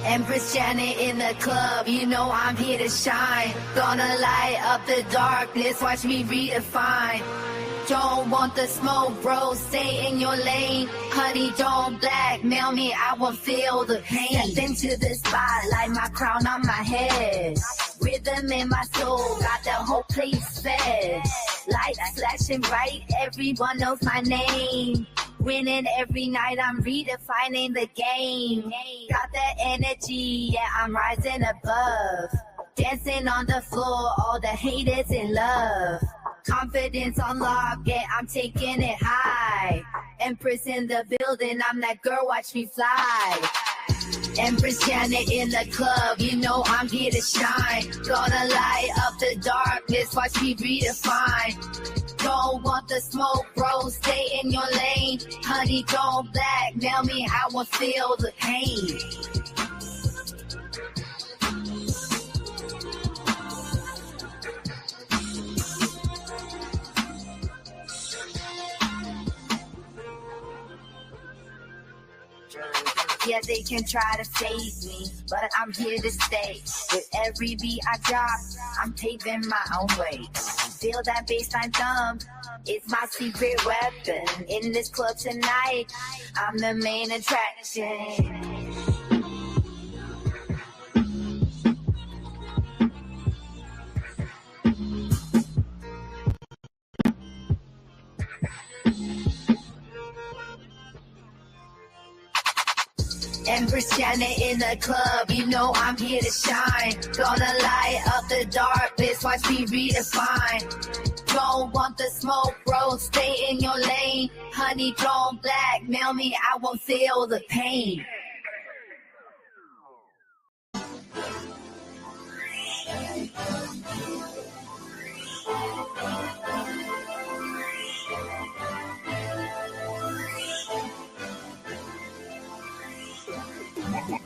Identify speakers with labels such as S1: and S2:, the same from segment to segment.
S1: Empress Janet in the club, you know I'm here to shine. Gonna light up the darkness, watch me redefine. Don't want the smoke, bro, stay in your lane. Honey, don't blackmail me, I won't feel the pain. Step into the spotlight, my crown on my head. Rhythm in my soul, got the whole place fed. Lights flashing bright, everyone knows my name. Winning every night, I'm redefining the game. Got that energy, yeah, I'm rising above. Dancing on the floor, all the haters in love. Confidence on lock, yeah, I'm taking it high. Empress in the building, I'm that girl, watch me fly. Empress Janet in the club, you know I'm here to shine. Gonna light up the darkness, watch me redefine. Don't want the smoke, bro, stay in your lane. Honey, don't blackmail me, I won't feel the pain. Yeah, they can try to fade me, but I'm here to stay. With every beat I drop, I'm paving my own way. Feel that bassline thump, it's my secret weapon. In this club tonight, I'm the main attraction. Empress Janet in the club, you know I'm here to shine. Gonna light up the darkness, watch me redefine. Don't want the smoke, bro, stay in your lane. Honey, don't blackmail me, I won't feel the pain.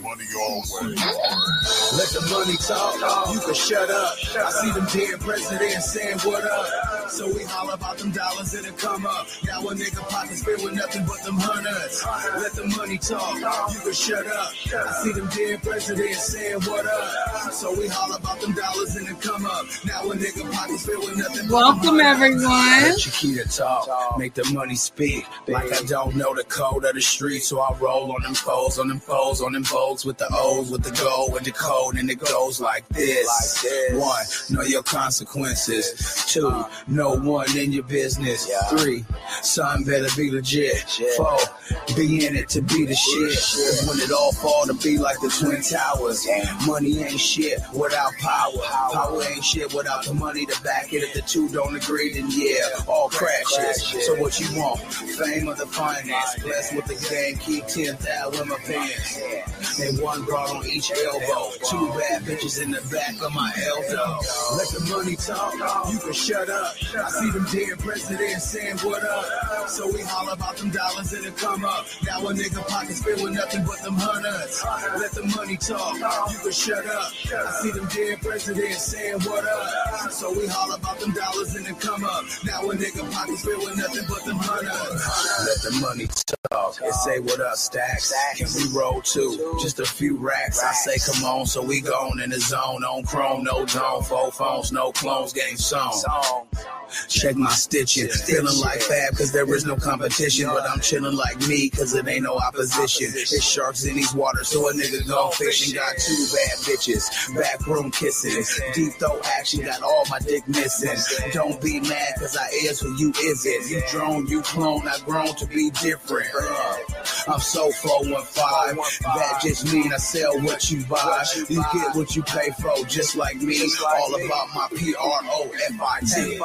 S2: Money always. Let the money talk, you can shut up. I see them dead presidents saying what up. So we holler about them dollars and it come up. Now a nigga pockets filled with nothing but them hundreds. Let the money talk, you can shut up. I see them dead presidents saying what up. So we holler about them dollars and it come up. Now a nigga pockets filled with nothing but
S3: Welcome everyone.
S2: Let Chiquita talk, make the money speak. Like I don't know the code of the street, so I roll on them foes, on them foes, on them foes with the O's, with the gold, with the code, and it goes like this. 1, know your consequences. 2, no one in your business. 3, son better be legit. 4, be in it to be the shit. Cause when it all fall to be like the Twin Towers. Money ain't shit without power. Power ain't shit without the money to back it. If the two don't agree, then yeah, all crashes. So what you want? Fame or the finance? Blessed with the game, keep 10,000 in my pants. And one broad on each elbow. 2 bad bitches in the back of my elbow. Let the money talk, you can shut up. I see them dead presidents saying what up. So we holler about them dollars and it come up. Now a nigga pockets filled with nothing but them hundreds. Let the money talk, you can shut up. I see them dead presidents saying what up. So we holler about them dollars and it come up. Now a nigga pockets filled with nothing but them hundreds. Let the money talk and say what up, stacks. Can we roll too? Just a few racks. I say come on, so we gone in the zone. On chrome, no zone. 4 phones, no clones, game song. Check my stitching. Feeling like Fab cause there is no competition. But I'm chilling like me cause it ain't no opposition. It's sharks in these waters, so a nigga go fishing. Got 2 bad bitches, backroom kissing. Deep throat action, got all my dick missing. Don't be mad cause I is who you isn't. You drone, you clone, I grown to be different. I'm so 415. That just mean I sell what you buy. You get what you pay for, just like me. All about my PROFIT.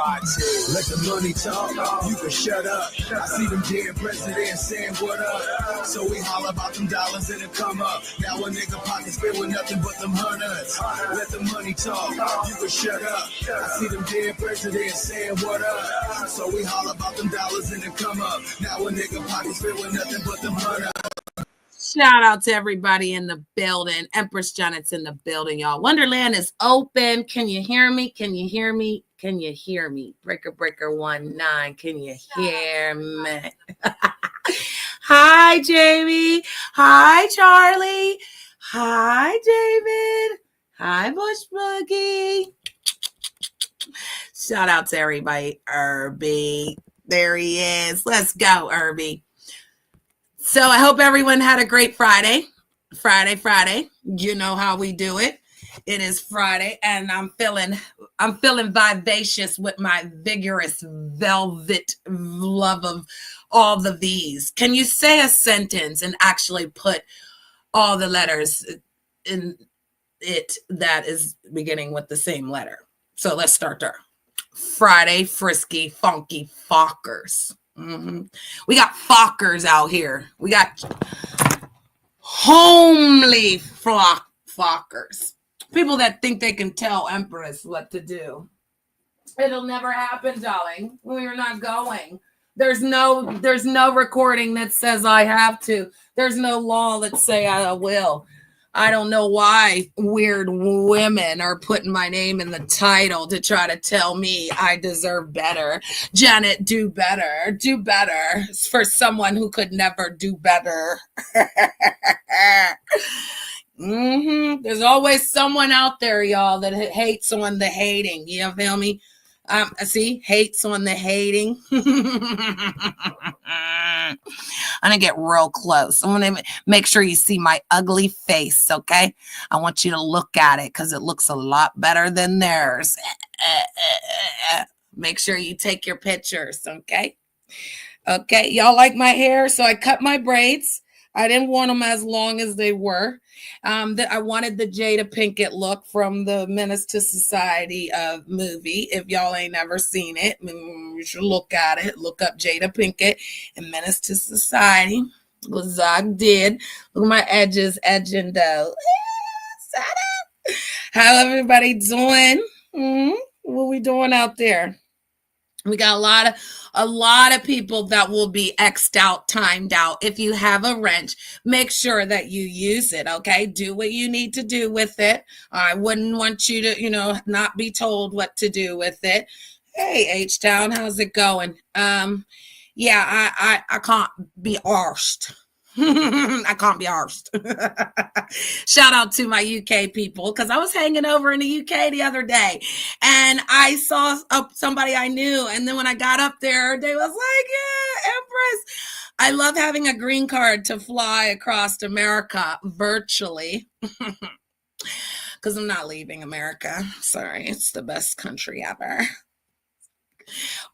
S2: Let the money talk, you can shut up. I see them dead presidents saying what up. So we holler about them dollars and it come up. Now a nigga pockets filled with nothing but them hundreds. Let the money talk, you can shut up. I see them dead presidents saying what up. So we holler about them dollars and it come up. Now a nigga pockets filled with nothing but them hundreds.
S3: Shout out to everybody in the building. Empress Janet's in the building, y'all. Wonderland is open. Can you hear me? Can you hear me? Can you hear me? Breaker 19. Can you hear me? Hi, Jamie. Hi, Charlie. Hi, David. Hi, Bush Boogie. Shout out to everybody. Irby. There he is. Let's go, Irby. So I hope everyone had a great Friday. Friday. You know how we do it. It is Friday, and I'm feeling vivacious with my vigorous velvet love of all the V's. Can you say a sentence and actually put all the letters in it that is beginning with the same letter? So let's start there. Friday, frisky, funky, Fockers. We got Fockers out here. We got homely Fockers. People that think they can tell Empress what to do. It'll never happen, darling. We're not going. There's no recording that says I have to. There's no law that say I will. I don't know why weird women are putting my name in the title to try to tell me I deserve better. Janet, do better. Do better. It's for someone who could never do better. There's always someone out there, y'all, that hates on the hating. You feel me? See, hates on the hating. I'm gonna get real close. I want to make sure you see my ugly face, okay? I want you to look at it because it looks a lot better than theirs. Make sure you take your pictures, okay? Okay, y'all like my hair? So I cut my braids. I didn't want them as long as they were. I wanted the Jada Pinkett look from the Menace to Society movie. If y'all ain't never seen it, you should look at it. Look up Jada Pinkett and Menace to Society. What Zog did. Look at my edges edging though. Shut up. How everybody doing? What we doing out there? We got a lot of people that will be X'd out, timed out. If you have a wrench, make sure that you use it, okay? Do what you need to do with it. I wouldn't want you to, not be told what to do with it. Hey, H-Town, how's it going? Yeah, I can't be arsed. I can't be arsed. Shout out to my UK people, because I was hanging over in the UK the other day and I saw somebody I knew, and then when I got up there they was like, yeah, Empress, I love having a green card to fly across America virtually because I'm not leaving America. Sorry, it's the best country ever.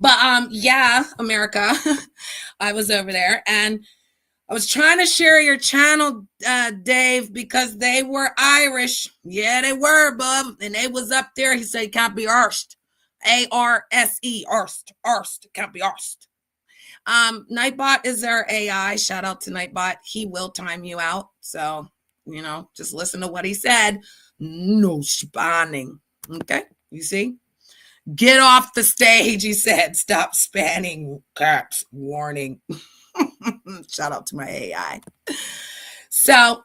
S3: But yeah, America. I was over there and I was trying to share your channel, Dave, because they were Irish. Yeah, they were, bub. And they was up there. He said, can't be arsed. A-R-S-E, arsed. Can't be arsed. Nightbot is our AI. Shout out to Nightbot. He will time you out. So, just listen to what he said. No spanning. Okay, you see? Get off the stage, he said. Stop spanning. Caps. Warning. Shout out to my AI. So,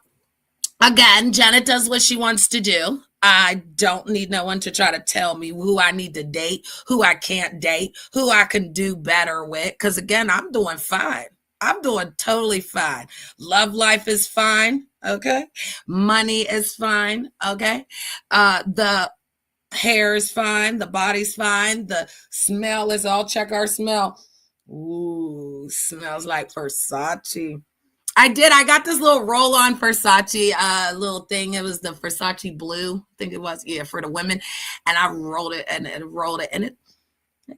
S3: again, Janet does what she wants to do. I don't need no one to try to tell me who I need to date, who I can't date, who I can do better with. Because, again, I'm doing fine. I'm doing totally fine. Love life is fine. Okay. Money is fine. Okay. The hair is fine. The body's fine. The smell is all. Check our smell. Ooh, smells like Versace. I got this little roll-on Versace little thing. It was the Versace blue, I think it was, for the women. And I rolled it and it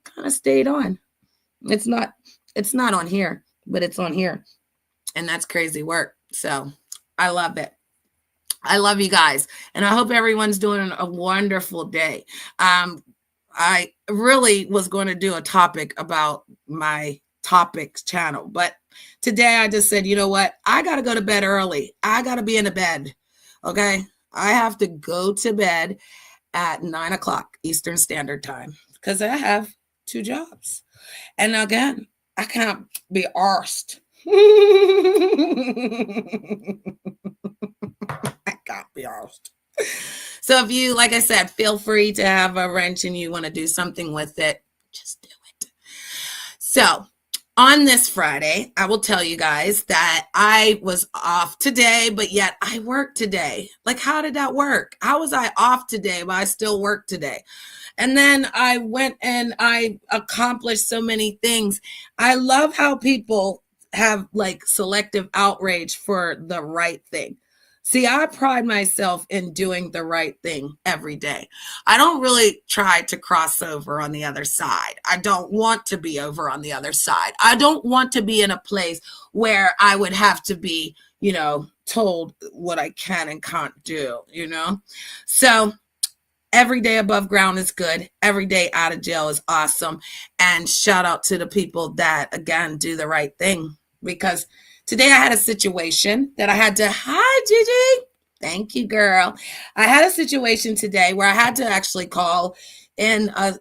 S3: kind of stayed on. It's not on here, but it's on here. And that's crazy work. So I love it. I love you guys. And I hope everyone's doing a wonderful day. I really was going to do a topic about my topics channel, but today I just said, you know what? I got to go to bed early. I got to be in a bed. Okay. I have to go to bed at 9:00 Eastern Standard Time because I have 2 jobs. And again, I can't be arsed. I can't be arsed. So if you, like I said, feel free to have a wrench and you want to do something with it, just do it. So On this Friday, I will tell you guys that I was off today, but yet I worked today. Like, how did that work? How was I off today, but I still work today? And then I went and I accomplished so many things. I love how people have like selective outrage for the right thing. See, I pride myself in doing the right thing every day. I don't really try to cross over on the other side. I don't want to be over on the other side. I don't want to be in a place where I would have to be, told what I can and can't do, So every day above ground is good. Every day out of jail is awesome. And shout out to the people that, again, do the right thing. Because today I had a situation that I had to, hi, Gigi. Thank you, girl. I had a situation today where I had to actually call in a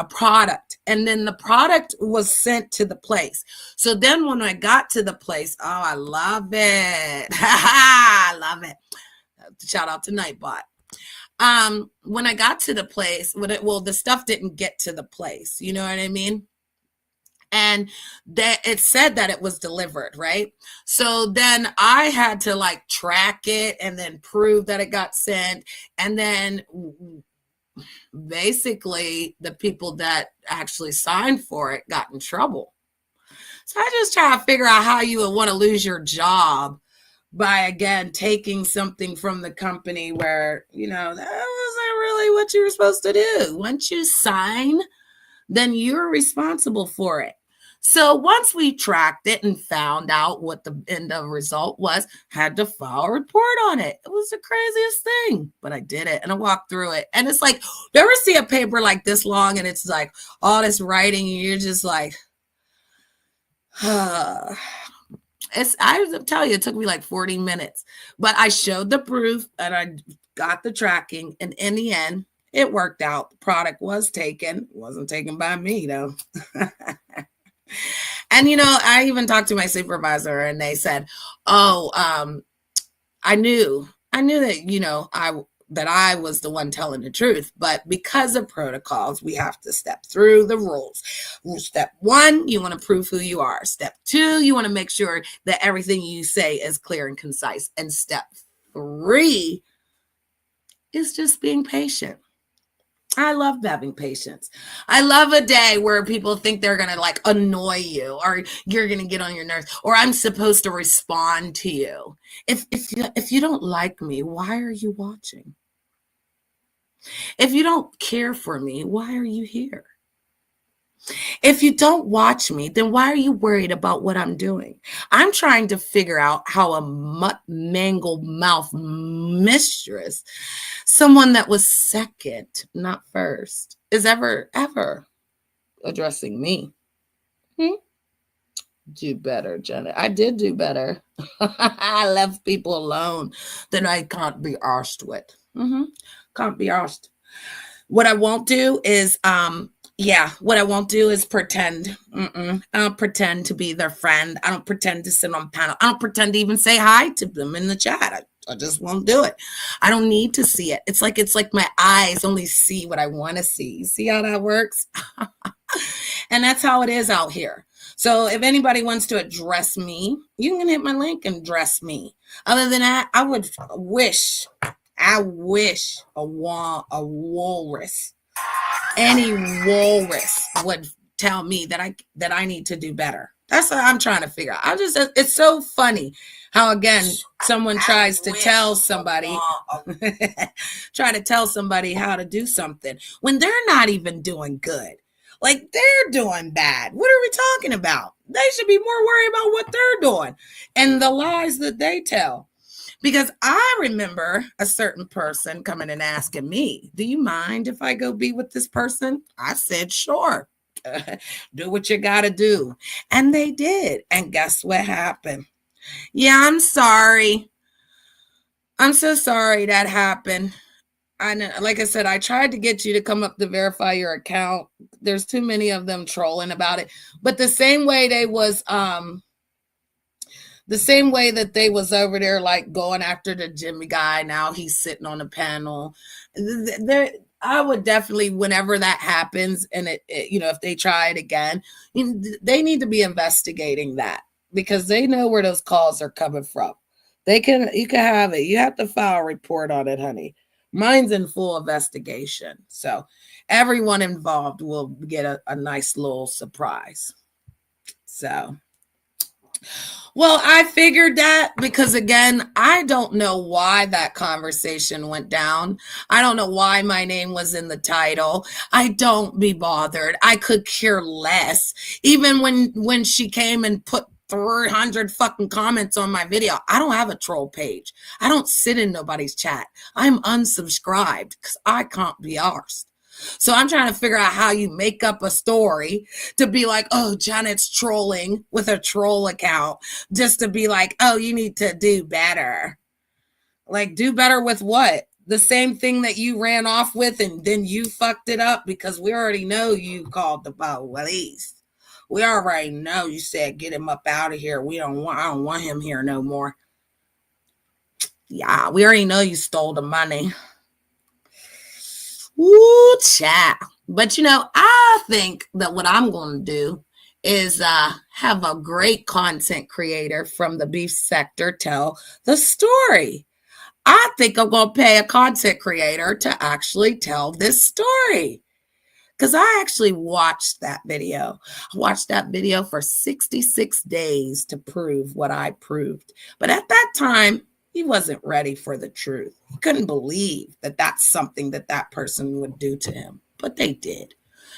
S3: product, and then the product was sent to the place. So then when I got to the place, oh, I love it. I love it. Shout out to Nightbot. When I got to the place, the stuff didn't get to the place. You know what I mean? And that it said that it was delivered, right? So then I had to like track it and then prove that it got sent. And then basically the people that actually signed for it got in trouble. So I just try to figure out how you would want to lose your job by, again, taking something from the company where, that wasn't really what you were supposed to do. Once you sign, then you're responsible for it. So once we tracked it and found out what the end of result was, had to file a report on it. It was the craziest thing, but I did it and I walked through it. And it's like, you ever see a paper like this long and it's like all this writing and you're just like, I tell you, it took me like 40 minutes, but I showed the proof and I got the tracking. And in the end, it worked out. The product was taken. It wasn't taken by me though. And, I even talked to my supervisor and they said, I knew that, that I was the one telling the truth, but because of protocols, we have to step through the rules. Step 1, you want to prove who you are. Step 2, you want to make sure that everything you say is clear and concise. And step 3 is just being patient. I love having patience. I love a day where people think they're going to like annoy you or you're going to get on your nerves or I'm supposed to respond to you. If you don't like me, why are you watching? If you don't care for me, why are you here? If you don't watch me, then why are you worried about what I'm doing? I'm trying to figure out how a mangled mouth mistress, someone that was second, not first, is ever addressing me. Do better, Jenna. I did do better. I left people alone that I can't be arsed with. Can't be arsed. What I won't do is pretend. I don't pretend to be their friend. I don't pretend to sit on panel. I don't pretend to even say hi to them in the chat. I just won't do it. I don't need to see it. It's like my eyes only see what I want to see. You see how that works? And that's how it is out here. So if anybody wants to address me, you can hit my link and address me. Other than that, I wish a walrus, any walrus would tell me that I need to do better. That's what I'm trying to figure out. It's so funny how, again, someone tries to tell somebody, how to do something when they're not even doing good. Like, they're doing bad. What are we talking about? They should be more worried about what they're doing and the lies that they tell. Because I remember a certain person coming and asking me, do you mind if I go be with this person? I said, sure. Do what you got to do. And they did. And guess what happened? Yeah, I'm sorry. I'm so sorry that happened. Like I said, I tried to get you to come up to verify your account. There's too many of them trolling about it. But the same way that they was over there, like going after the Jimmy guy, now he's sitting on the panel. I would definitely, whenever that happens, and it if they try it again, they need to be investigating that, because they know where those calls are coming from. You can have it. You have to file a report on it, honey. Mine's in full investigation. So everyone involved will get a nice little surprise. So, well, I figured that because, again, I don't know why that conversation went down. I don't know why my name was in the title. I don't be bothered. I could care less. Even when she came and put 300 fucking comments on my video, I don't have a troll page. I don't sit in nobody's chat. I'm unsubscribed because I can't be arsed. So I'm trying to figure out how you make up a story to be like, oh, Janet's trolling with a troll account, just to be like, oh, you need to do better. Like, do better with what? The same thing that you ran off with and then you fucked it up, because we already know you called the police. We already know you said, get him up out of here. I don't want him here no more. Yeah, we already know you stole the money. Woo, chat. But I think that what I'm going to do is have a great content creator from the beef sector tell the story. I think I'm going to pay a content creator to actually tell this story, because I actually watched that video. I watched that video for 66 days to prove what I proved. But at that time, he wasn't ready for the truth. He couldn't believe that that's something that person would do to him. But they did.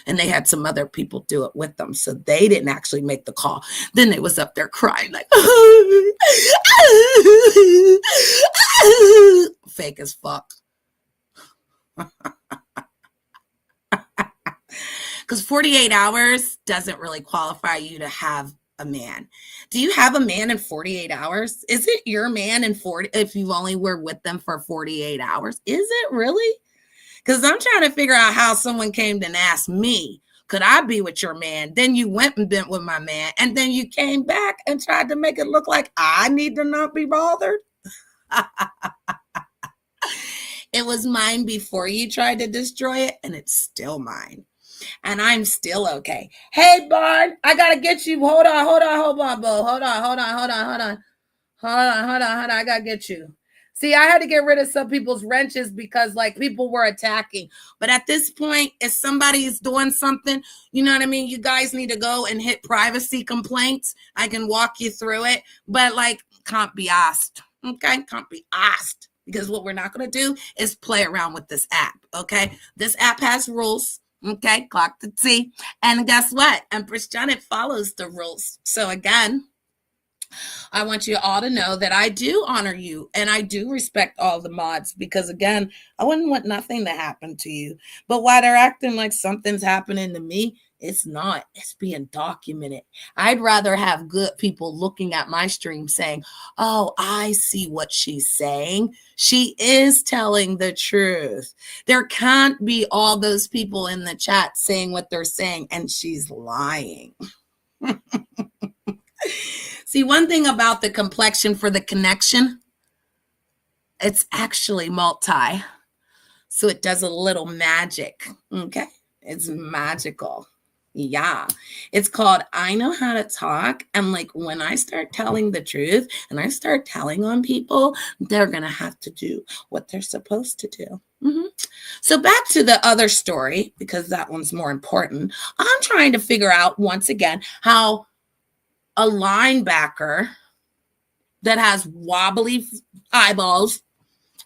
S3: And they had some other people do it with them. So they didn't actually make the call. Then they was up there crying like, fake as fuck. Because 48 hours doesn't really qualify you to have a man. Do you have a man in 48 hours? Is it your man in 40 if you only were with them for 48 hours? Is it really? Because I'm trying to figure out how someone came and asked me, could I be with your man? Then you went and been with my man, and then you came back and tried to make it look like I need to not be bothered. It was mine before you tried to destroy it, and it's still mine. And I'm still okay. Hey, Barn, I gotta get you. Hold on, Bo. Hold on. I gotta get you. See, I had to get rid of some people's wrenches because, like, people were attacking. But at this point, if somebody is doing something, you know what I mean? You guys need to go and hit privacy complaints. I can walk you through it. But, like, can't be asked. Okay? Can't be asked. Because what we're not going to do is play around with this app. Okay? This app has rules. Okay, clock the T. And guess what? Empress Janet follows the rules. So again, I want you all to know that I do honor you and I do respect all the mods, because again, I wouldn't want nothing to happen to you. But while they're acting like something's happening to me, it's not. It's being documented. I'd rather have good people looking at my stream saying, oh, I see what she's saying. She is telling the truth. There can't be all those people in the chat saying what they're saying and she's lying. See, one thing about the complexion for the connection, it's actually multi. So it does a little magic. Okay. It's magical. Yeah, it's called I Know How to Talk. And like when I start telling the truth and I start telling on people, they're going to have to do what they're supposed to do. Mm-hmm. So back to the other story, because that one's more important. I'm trying to figure out once again how a linebacker that has wobbly eyeballs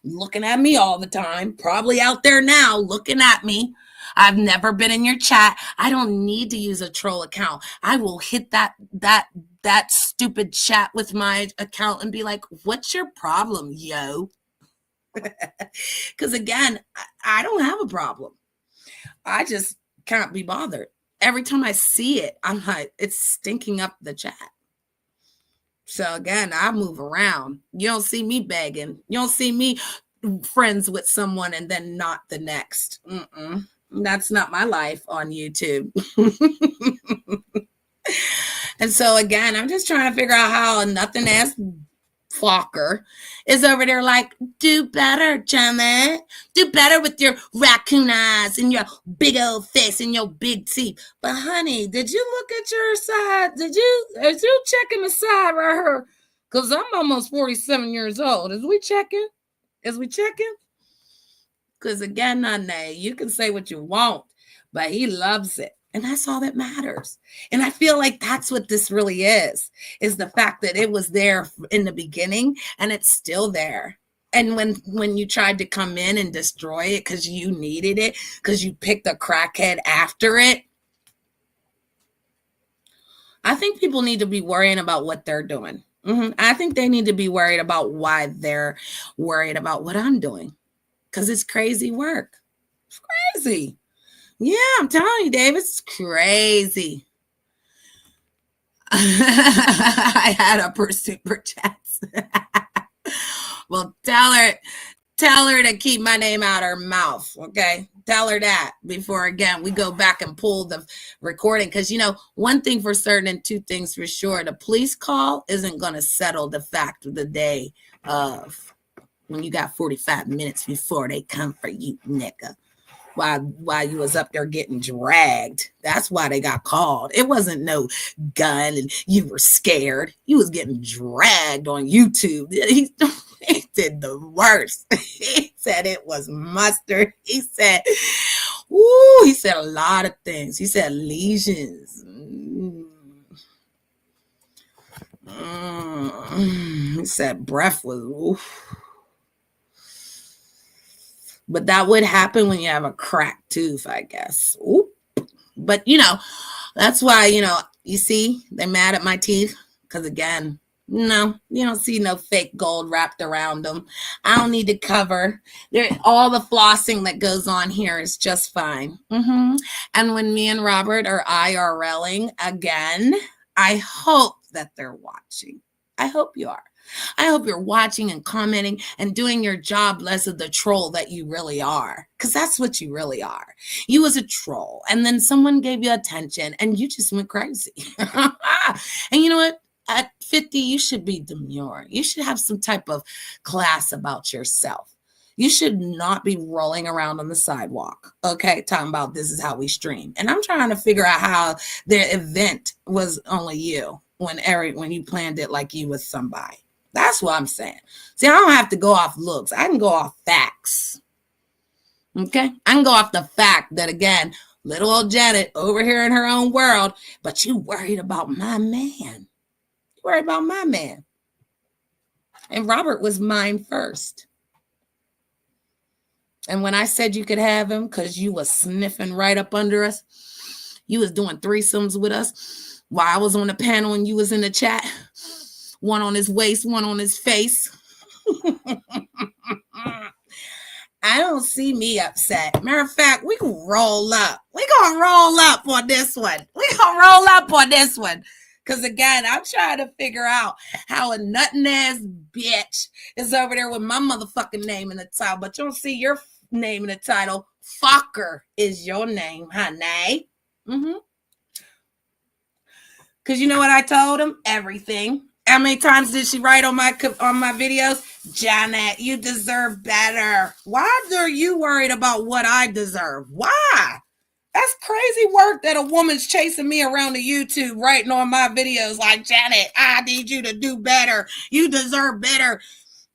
S3: looking at me all the time, probably out there now looking at me. I've never been in your chat. I don't need to use a troll account. I will hit that stupid chat with my account and be like, what's your problem, yo? Because again, I don't have a problem. I just can't be bothered. Every time I see it, I'm like, it's stinking up the chat. So again, I move around. You don't see me begging. You don't see me friends with someone and then not the next. That's not my life on YouTube. And so again, I'm just trying to figure out how a nothing ass Focker is over there like, do better, Janet. Do better with your raccoon eyes and your big old face and your big teeth. But honey, did you look at your side? Is you checking the side right here? Because I'm almost 47 years old. Is we checking? Because again, Nane, you can say what you want, but he loves it. And that's all that matters. And I feel like that's what this really is the fact that it was there in the beginning and it's still there. And when you tried to come in and destroy it because you needed it, because you picked a crackhead after it, I think people need to be worrying about what they're doing. I think they need to be worried about why they're worried about what I'm doing. Because it's crazy work. It's crazy. Yeah, I'm telling you, Dave, it's crazy. I had a super chats. Well, tell her to keep my name out her mouth, okay? Tell her that before, again, we go back and pull the recording. Because, one thing for certain and two things for sure, the police call isn't going to settle the fact of the day of when you got 45 minutes before they come for you, nigga. While you was up there getting dragged. That's why they got called. It wasn't no gun and you were scared. You was getting dragged on YouTube. He did the worst. He said it was mustard. He said a lot of things. He said lesions. He said breath was oof. But that would happen when you have a cracked tooth, I guess. Oop. But, that's why, you see, they're mad at my teeth. Because, again, no, you don't see no fake gold wrapped around them. I don't need to cover. All the flossing that goes on here is just fine. And when me and Robert are IRLing again, I hope that they're watching. I hope you are. I hope you're watching and commenting and doing your job less of the troll that you really are. Because that's what you really are. You was a troll. And then someone gave you attention and you just went crazy. And you know what? At 50, you should be demure. You should have some type of class about yourself. You should not be rolling around on the sidewalk, okay, talking about this is how we stream. And I'm trying to figure out how the event was only you when you planned it like you was somebody. That's what I'm saying. See, I don't have to go off looks. I can go off facts. Okay? I can go off the fact that, again, little old Janet over here in her own world, but you worried about my man. You worried about my man. And Robert was mine first. And when I said you could have him because you was sniffing right up under us, you was doing threesomes with us while I was on the panel and you was in the chat. One on his waist, one on his face. I don't see me upset. Matter of fact, we can roll up. We're going to roll up on this one. Because, again, I'm trying to figure out how a nutting-ass bitch is over there with my motherfucking name in the title. But you don't see your name in the title. Focker is your name, honey. Because you know what I told him? Everything. How many times did she write on my videos? Janet, you deserve better. Why are you worried about what I deserve? Why? That's crazy work that a woman's chasing me around the YouTube writing on my videos like, Janet, I need you to do better. You deserve better.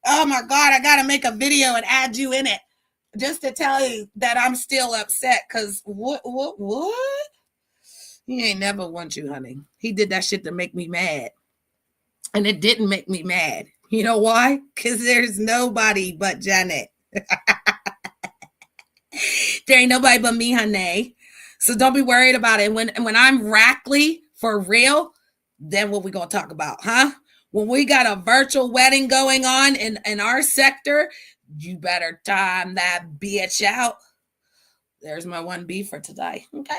S3: Oh my God, I got to make a video and add you in it just to tell you that I'm still upset because what? He ain't never want you, honey. He did that shit to make me mad. And it didn't make me mad. You know why? Because there's nobody but Janet. There ain't nobody but me, honey. So don't be worried about it. When I'm Rackley for real, then what we going to talk about, huh? When we got a virtual wedding going on in our sector, you better time that bitch out. There's my 1B for today. Okay.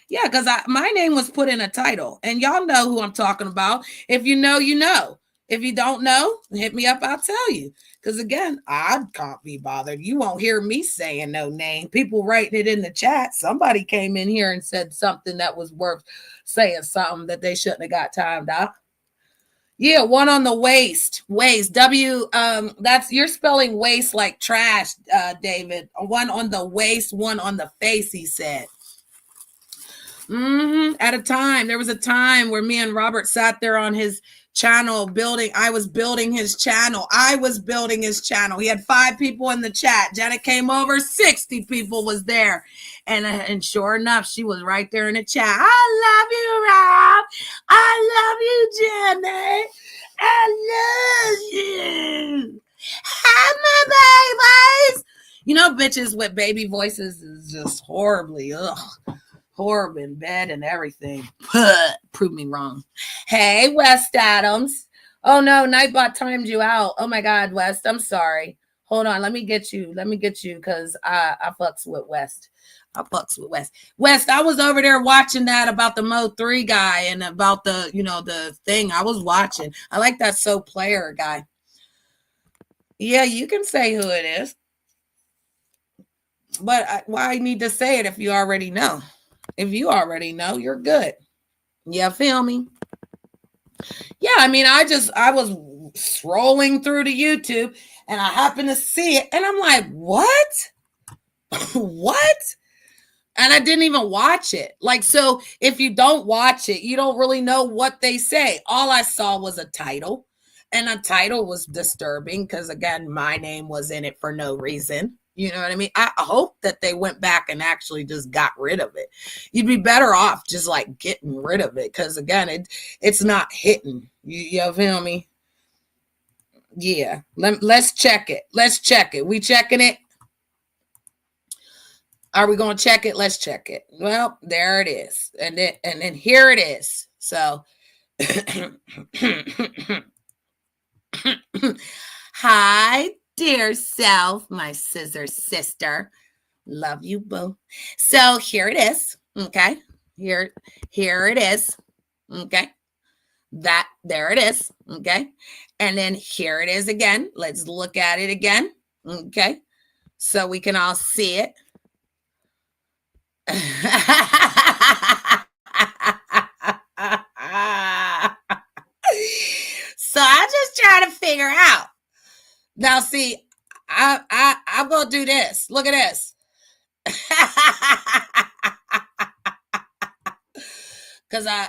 S3: Yeah, because my name was put in a title, and y'all know who I'm talking about. If you know, you know. If you don't know, hit me up, I'll tell you. Because, again, I can't be bothered. You won't hear me saying no name. People writing it in the chat. Somebody came in here and said something that was worth saying something that they shouldn't have got timed out. Yeah, one on the waist. Waist. That's you're spelling waist like trash, David. One on the waist, one on the face, he said. At a time. There was a time where me and Robert sat there on his channel building. I was building his channel. He had 5 people in the chat. Janet came over, 60 people was there. And sure enough, she was right there in the chat. I love you, Rob. I love you, Janet. I love you. Hi, my babies. You know, bitches with baby voices is just horribly, horrible in bed and everything. Prove me wrong. Hey, West Adams. Oh no, Nightbot timed you out. Oh my God, West. I'm sorry. Hold on. Let me get you because I fucks with West. West, I was over there watching that about the Mo 3 guy and about the, the thing. I was watching. I like that So Player guy. Yeah, you can say who it is. But why need to say it if you already know? If you already know, you're good. You feel me? Yeah, I mean, I was scrolling through the YouTube and I happened to see it and I'm like, what? What? And I didn't even watch it. Like, so if you don't watch it, you don't really know what they say. All I saw was a title, and a title was disturbing because, again, my name was in it for no reason. You know what I mean? I hope that they went back and actually just got rid of it. You'd be better off just like getting rid of it because, again, it's not hitting. You feel me? Yeah. Let's check it. We checking it? Are we going to check it? Let's check it. Well, there it is. And then here it is. So, hi, dear self, my scissor sister. Love you, boo. So here it is. Okay. Here it is. Okay. There it is. Okay. And then here it is again. Let's look at it again. Okay. So we can all see it. So I just try to figure out. Now, see, I'm gonna do this. Look at this. Because I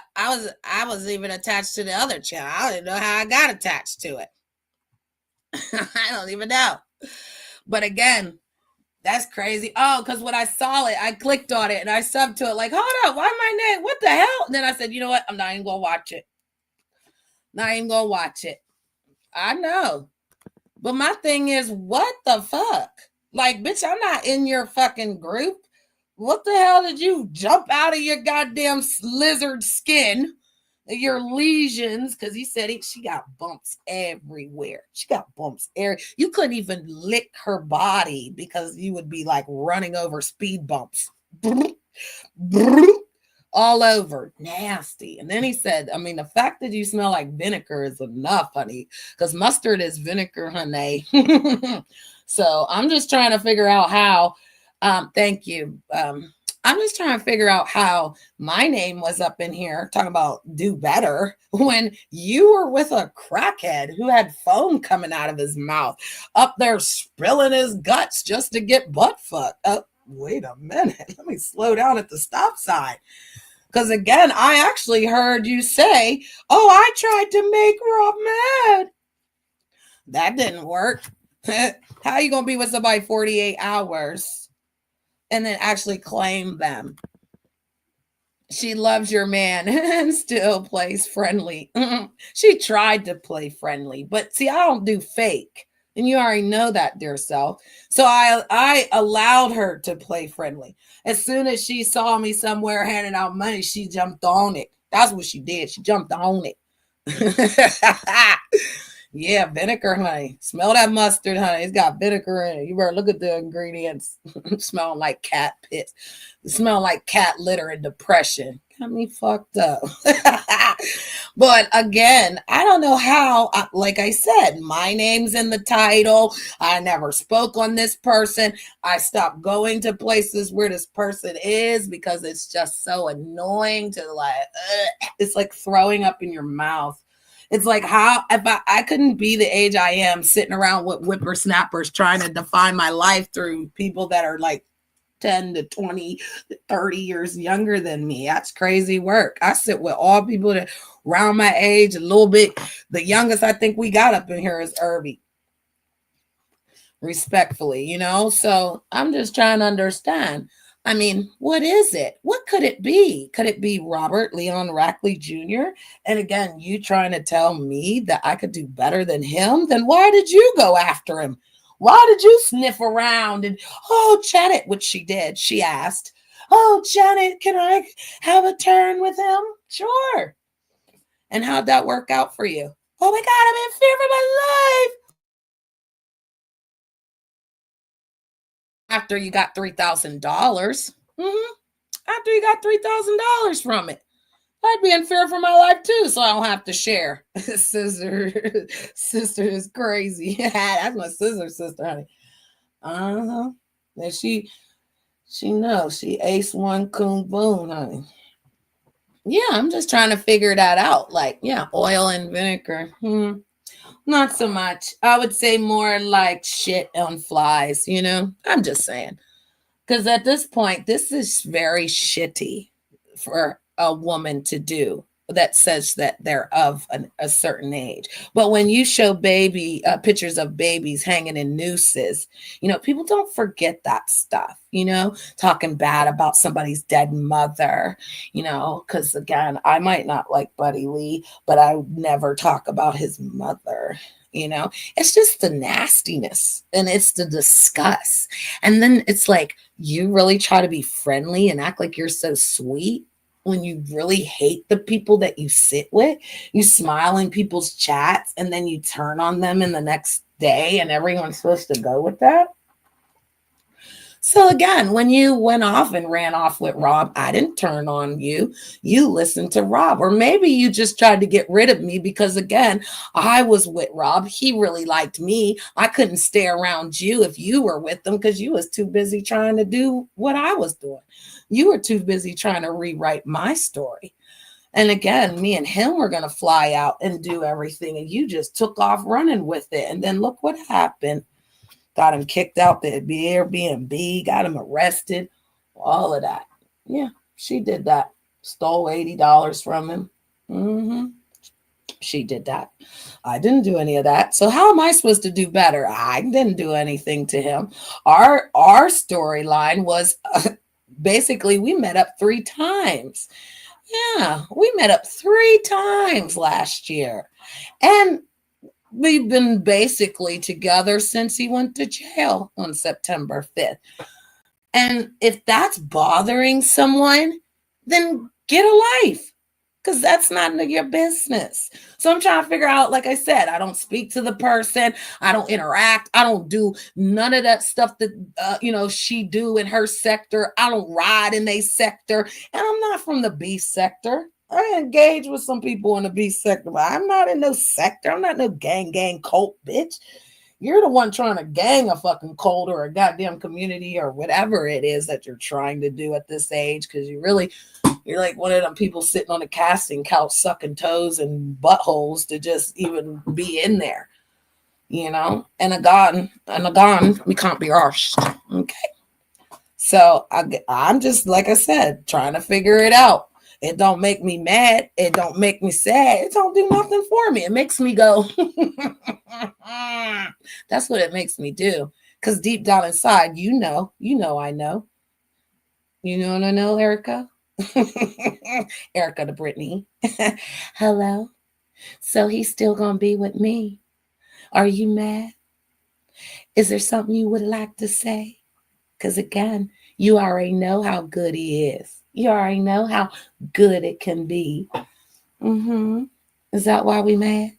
S3: was even attached to the other channel. I don't even know how I got attached to it. I don't even know. But again, that's crazy. Oh, because when I saw it, I clicked on it and I subbed to it like, hold up, why my name? What the hell? And then I said, you know what? I'm not even going to watch it. I know. But my thing is, what the fuck? Like, bitch, I'm not in your fucking group. What the hell did you jump out of your goddamn lizard skin? Your lesions, because he said she got bumps everywhere. You couldn't even lick her body because you would be like running over speed bumps. All over. Nasty. And then he said, I mean, the fact that you smell like vinegar is enough, honey, because mustard is vinegar, honey. So I'm just trying to figure out how, thank you. I'm just trying to figure out how my name was up in here talking about do better when you were with a crackhead who had foam coming out of his mouth up there spilling his guts just to get butt fucked. Oh, wait a minute. Let me slow down at the stop sign. Because again, I actually heard you say, oh, I tried to make Rob mad. That didn't work. How are you going to be with somebody 48 hours? And then actually claim them. She loves your man and still plays friendly. She tried to play friendly, but see, I don't do fake. And you already know that, dear self. So I allowed her to play friendly. As soon as she saw me somewhere handing out money, she jumped on it. That's what she did. She jumped on it. Yeah, vinegar, honey. Smell that mustard, honey. It's got vinegar in it. You better look at the ingredients. Smelling like cat piss. Smell like cat litter and depression. Got me fucked up. But again, I don't know how, like I said, my name's in the title. I never spoke on this person. I stopped going to places where this person is because it's just so annoying to like, it's like throwing up in your mouth. It's like, how, if I couldn't be the age I am sitting around with whippersnappers trying to define my life through people that are like 10 to 20, 30 years younger than me. That's crazy work. I sit with all people that around my age, a little bit. The youngest I think we got up in here is Irby. Respectfully, you know? So I'm just trying to understand. I mean, what is it? What could it be? Could it be Robert Leon Rackley Jr.? And again, you trying to tell me that I could do better than him? Then why did you go after him? Why did you sniff around and, oh, Janet, which she did. She asked, oh, Janet, can I have a turn with him? Sure. And how'd that work out for you? Oh my God, I'm in fear for my life. After you got $3,000. After you got $3,000 from it. I'd be in fear for my life too, so I don't have to share. Sister is crazy. That's my sister, honey. And she knows she ace one coon boon, honey. Yeah, I'm just trying to figure that out. Like, yeah, oil and vinegar. Not so much. I would say more like shit on flies, you know? I'm just saying. Because at this point, this is very shitty for a woman to do that says that they're of a certain age. But when you show pictures of babies hanging in nooses, you know, people don't forget that stuff, you know, talking bad about somebody's dead mother, you know, because again, I might not like Buddy Lee, but I would never talk about his mother. You know, it's just the nastiness and it's the disgust. And then it's like, you really try to be friendly and act like you're so sweet when you really hate the people that you sit with. You smile in people's chats and then you turn on them in the next day and everyone's supposed to go with that. So again, when you went off and ran off with Rob, I didn't turn on you. You listened to Rob. Or maybe you just tried to get rid of me because, again, I was with Rob. He really liked me. I couldn't stay around you if you were with him because you was too busy trying to do what I was doing. You were too busy trying to rewrite my story. And again, me and him were going to fly out and do everything. And you just took off running with it. And then look what happened. Got him kicked out the Airbnb, got him arrested, all of that. Yeah, she did that. Stole $80 from him. She did that. I didn't do any of that. So how am I supposed to do better? I didn't do anything to him. Our storyline was basically we met up 3 times. Yeah, we met up 3 times last year. And we've been basically together since he went to jail on September 5th. And if that's bothering someone, then get a life because that's not your business. So I'm trying to figure out, like I said, I don't speak to the person. I don't interact. I don't do none of that stuff that, she do in her sector. I don't ride in their sector. And I'm not from the B sector. I engage with some people in the B sector, but I'm not in no sector. I'm not no gang cult, bitch. You're the one trying to gang a fucking cult or a goddamn community or whatever it is that you're trying to do at this age, because you're like one of them people sitting on a casting couch sucking toes and buttholes to just even be in there, you know? And a gun, we can't be rushed, okay? So I'm just, like I said, trying to figure it out. It don't make me mad. It don't make me sad. It don't do nothing for me. It makes me go, that's what it makes me do. Because deep down inside, I know. You know what I know, Erica? Erica to Brittany. Hello. So he's still going to be with me. Are you mad? Is there something you would like to say? Because again, you already know how good he is. You already know how good it can be. Is that why we mad?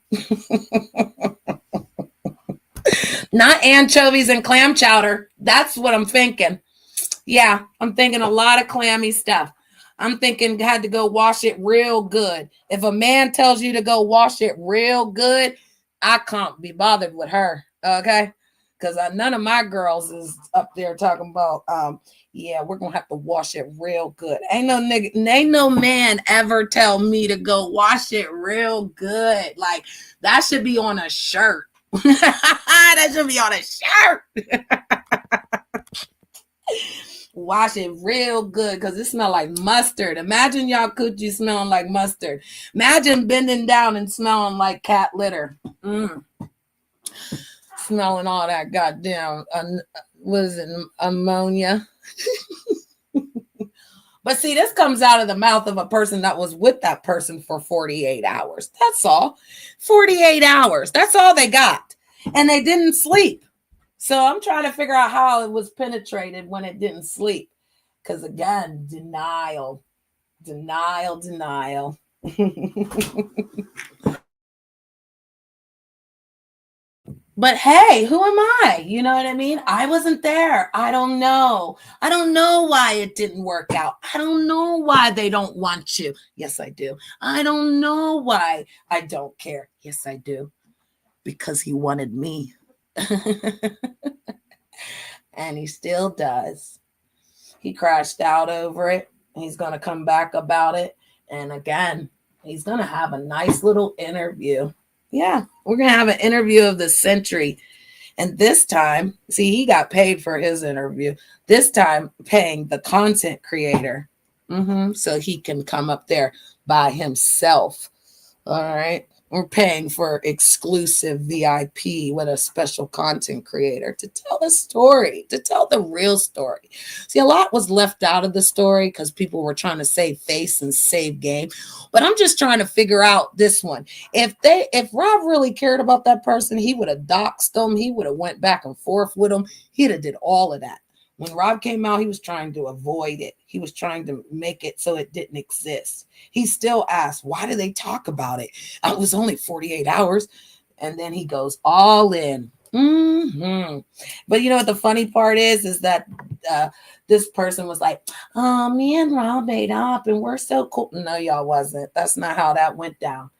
S3: Not anchovies and clam chowder. That's what I'm thinking. Yeah, I'm thinking a lot of clammy stuff. I'm thinking had to go wash it real good. If a man tells you to go wash it real good, I can't be bothered with her. Okay? because none of my girls is up there talking about, yeah, we're gonna have to wash it real good. Ain't no man ever tell me to go wash it real good. Like, that should be on a shirt. That should be on a shirt. Wash it real good because it smells like mustard. Imagine y'all coochie smelling like mustard. Imagine bending down and smelling like cat litter. Smelling all that goddamn, ammonia? But see, this comes out of the mouth of a person that was with that person for 48 hours. That's all. 48 hours. That's all they got. And they didn't sleep. So I'm trying to figure out how it was penetrated when it didn't sleep. Because again, denial. But hey, who am I? You know what I mean? I wasn't there. I don't know. I don't know why it didn't work out. I don't know why they don't want you. Yes, I do. I don't know why I don't care. Yes, I do. Because he wanted me. And he still does. He crashed out over it. He's going to come back about it. And again, he's going to have a nice little interview. Yeah, we're going to have an interview of the century. And this time, see, he got paid for his interview. This time, paying the content creator. So he can come up there by himself. All right. We're paying for exclusive VIP with a special content creator to tell the story, to tell the real story. See, a lot was left out of the story because people were trying to save face and save game. But I'm just trying to figure out this one. If Rob really cared about that person, he would have doxed them. He would have went back and forth with them. He'd have did all of that. When Rob came out, he was trying to avoid it. He was trying to make it so it didn't exist. He still asked, why do they talk about it? It was only 48 hours. And then he goes all in. But you know what the funny part is that this person was like, oh, me and Rob made up and we're so cool. No, y'all wasn't. That's not how that went down.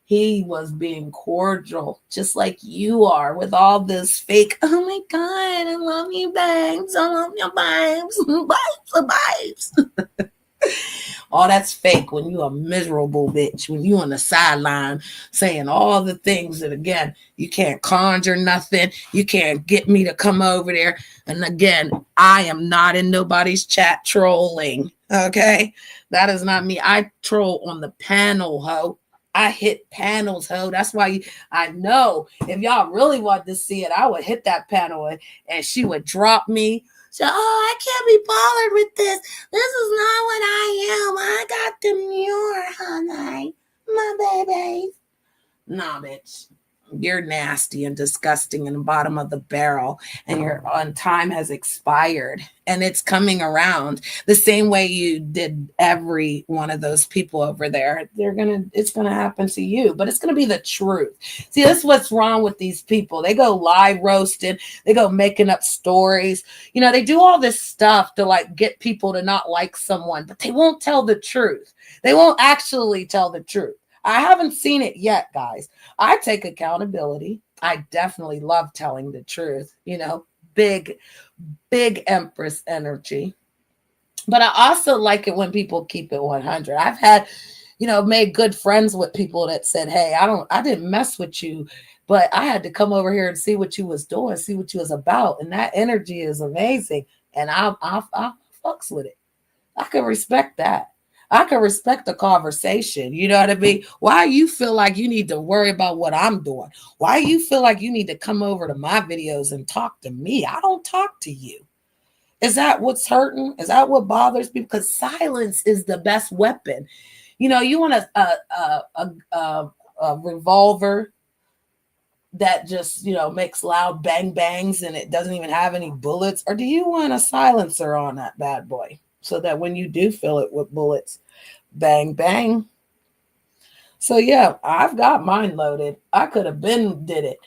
S3: He was being cordial, just like you are, with all this fake, oh my God, I love you, babes. I love you, babes. All that's fake when you a miserable bitch, when you on the sideline saying all the things that, again, you can't conjure nothing. You can't get me to come over there. And again, I am not in nobody's chat trolling, okay? That is not me. I troll on the panel, ho. I hit panels, ho. That's why I know if y'all really want to see it, I would hit that panel and she would drop me. So, I can't be bothered with this. This is not what I am. I got demure, honey. My baby. Nah, bitch. You're nasty and disgusting in the bottom of the barrel, and your time has expired, and it's coming around the same way you did every one of those people over there. It's gonna happen to you, but it's gonna be the truth. See, that's what's wrong with these people. They go live roasting, they go making up stories. You know, they do all this stuff to like get people to not like someone, but they won't tell the truth. They won't actually tell the truth. I haven't seen it yet, guys. I take accountability. I definitely love telling the truth, you know, big Empress energy. But I also like it when people keep it 100. I've had, you know, made good friends with people that said, hey, I didn't mess with you, but I had to come over here and see what you was doing, see what you was about. And that energy is amazing. And I fucks with it. I can respect that. I can respect the conversation. You know what I mean? Why you feel like you need to worry about what I'm doing? Why you feel like you need to come over to my videos and talk to me? I don't talk to you. Is that what's hurting? Is that what bothers me? Because silence is the best weapon. You know, you want a revolver that just, you know, makes loud bang bangs and it doesn't even have any bullets? Or do you want a silencer on that bad boy? So that when you do fill it with bullets, bang, bang. So, yeah, I've got mine loaded. I could have did it.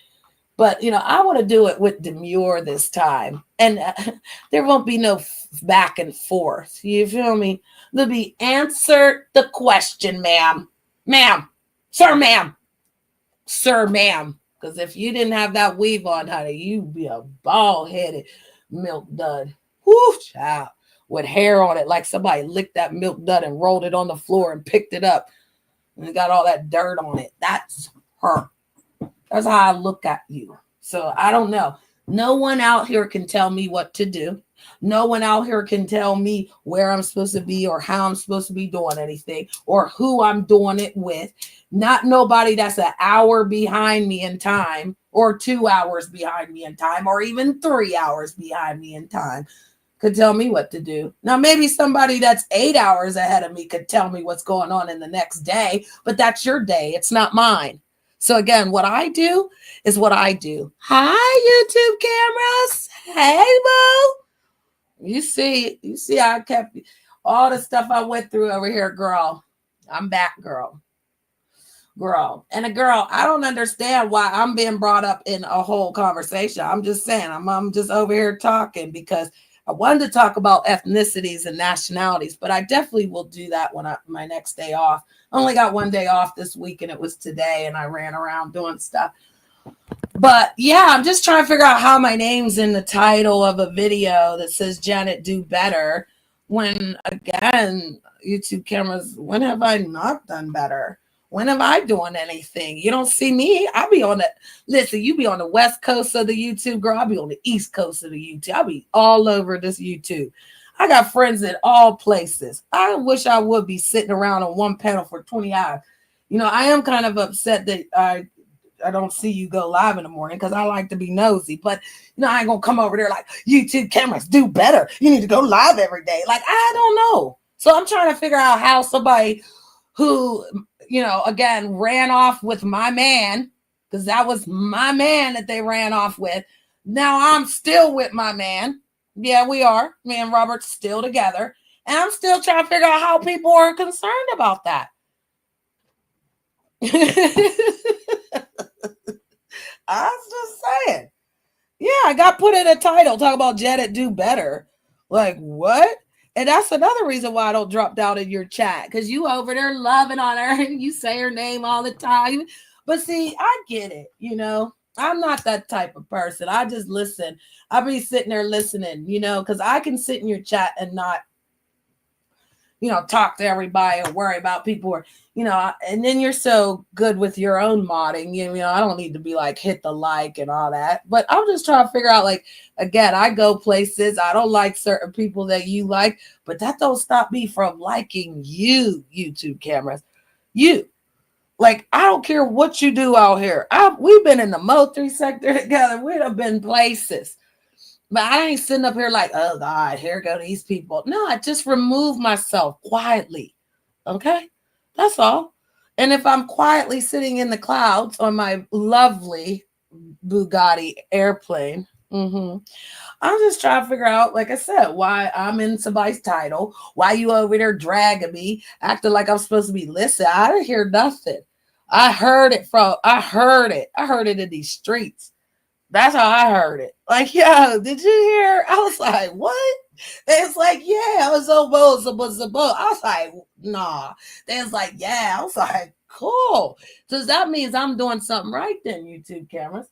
S3: But, you know, I want to do it with demure this time. And there won't be no back and forth. You feel me? There'll be answer the question, ma'am. Ma'am. Sir, ma'am. Sir, ma'am. Because if you didn't have that weave on, honey, you'd be a bald-headed milk dud. Whoo, child. With hair on it, like somebody licked that milk dud and rolled it on the floor and picked it up. And it got all that dirt on it. That's her. That's how I look at you. So I don't know. No one out here can tell me what to do. No one out here can tell me where I'm supposed to be or how I'm supposed to be doing anything or who I'm doing it with. Not nobody that's an hour behind me in time or 2 hours behind me in time or even 3 hours behind me in time could tell me what to do. Now, maybe somebody that's 8 hours ahead of me could tell me what's going on in the next day, but that's your day. It's not mine. So again, what I do is what I do. Hi, YouTube cameras. Hey, boo. You see, I kept all the stuff I went through over here, girl. I'm back, girl. And a girl, I don't understand why I'm being brought up in a whole conversation. I'm just saying, I'm just over here talking because I wanted to talk about ethnicities and nationalities, but I definitely will do that when my next day off. I only got one day off this week, and it was today, and I ran around doing stuff. But yeah, I'm just trying to figure out how my name's in the title of a video that says Janet Do Better. When, again, YouTube cameras, when have I not done better? When have I doing anything? You don't see me. I'll be on you be on the West Coast of the YouTube, girl. I'll be on the East Coast of the YouTube. I'll be all over this YouTube. I got friends in all places. I wish I would be sitting around on one panel for 20 hours. You know, I am kind of upset that I don't see you go live in the morning because I like to be nosy. But, you know, I ain't going to come over there like, YouTube cameras do better. You need to go live every day. Like, I don't know. So I'm trying to figure out how somebody who, you know, again, ran off with my man, because that was my man that they ran off with. Now I'm still with my man. Yeah, we are. Me and Robert's still together. And I'm still trying to figure out how people are concerned about that. I was just saying. Yeah, I got put in a title, talk about Janet Do Better. Like, what? And that's another reason why I don't drop down in your chat, because you over there loving on her and you say her name all the time. But see, I get it, you know. I'm not that type of person. I just listen. I'll be sitting there listening, you know, because I can sit in your chat and not, you know, talk to everybody or worry about people or, you know, and then you're so good with your own modding, you know, I don't need to be like, hit the like and all that, but I'm just trying to figure out, like, again, I go places, I don't like certain people that you like, but that don't stop me from liking you, YouTube cameras, you. Like, I don't care what you do out here. We've been in the Mo3 sector together. We'd have been places. But I ain't sitting up here like, oh, God, here go these people. No, I just remove myself quietly. Okay? That's all. And if I'm quietly sitting in the clouds on my lovely Bugatti airplane, I'm just trying to figure out, like I said, why I'm in somebody's title, why you over there dragging me, acting like I'm supposed to be listening. I didn't hear nothing. I heard it in these streets. That's how I heard it. Like, yo, did you hear? I was like, what? It's like, yeah, I was so bold. I was like, nah. They was like, yeah. I was like, cool. So that means I'm doing something right then, YouTube cameras.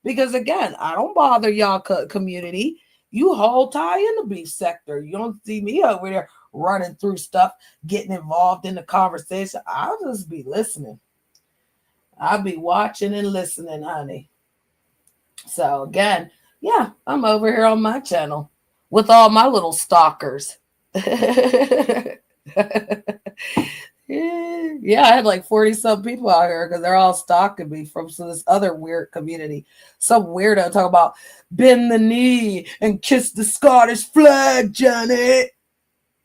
S3: Because again, I don't bother y'all community. You hold tie in the beef sector. You don't see me over there running through stuff, getting involved in the conversation. I'll just be listening. I'll be watching and listening, honey. So again, yeah, I'm over here on my channel with all my little stalkers. Yeah, I had like 40-some people out here because they're all stalking me from this other weird community. Some weirdo talk about bend the knee and kiss the Scottish flag, Janet.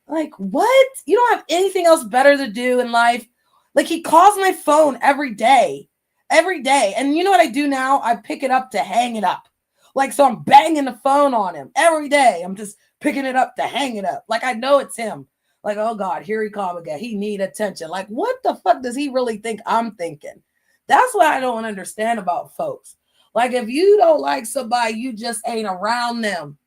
S3: Like, what? You don't have anything else better to do in life? Like, he calls my phone every day. And you know what I do now? I pick it up to hang it up. Like, so I'm banging the phone on him every day. I'm just picking it up to hang it up. Like, I know it's him. Like, oh God, here he come again. He need attention. Like, what the fuck does he really think I'm thinking? That's what I don't understand about folks. Like, if you don't like somebody, you just ain't around them.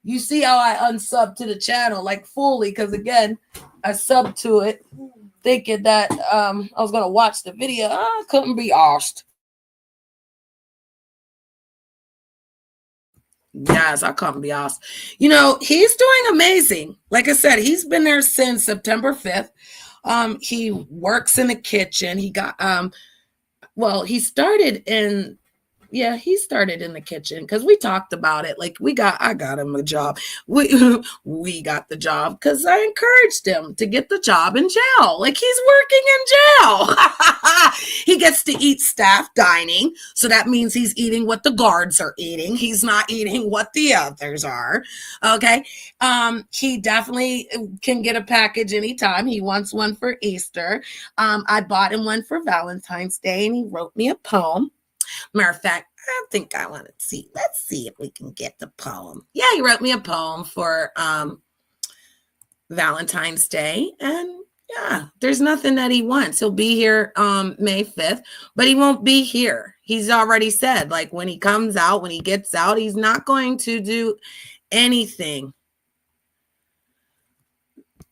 S3: You see how I unsub to the channel, like fully, because again, I subbed to it thinking that I was going to watch the video. I couldn't be arsed. Yes, I couldn't be asked. You know, he's doing amazing. Like I said, he's been there since September 5th. He works in the kitchen. He got well, he started in the kitchen because we talked about it. Like I got him a job. We got the job because I encouraged him to get the job in jail. Like he's working in jail. He gets to eat staff dining. So that means he's eating what the guards are eating. He's not eating what the others are. Okay. He definitely can get a package anytime. He wants one for Easter. I bought him one for Valentine's Day and he wrote me a poem. Matter of fact, I think I want to see. Let's see if we can get the poem. Yeah, he wrote me a poem for Valentine's Day. And yeah, there's nothing that he wants. He'll be here May 5th, but he won't be here. He's already said, like, when he comes out, when he gets out, he's not going to do anything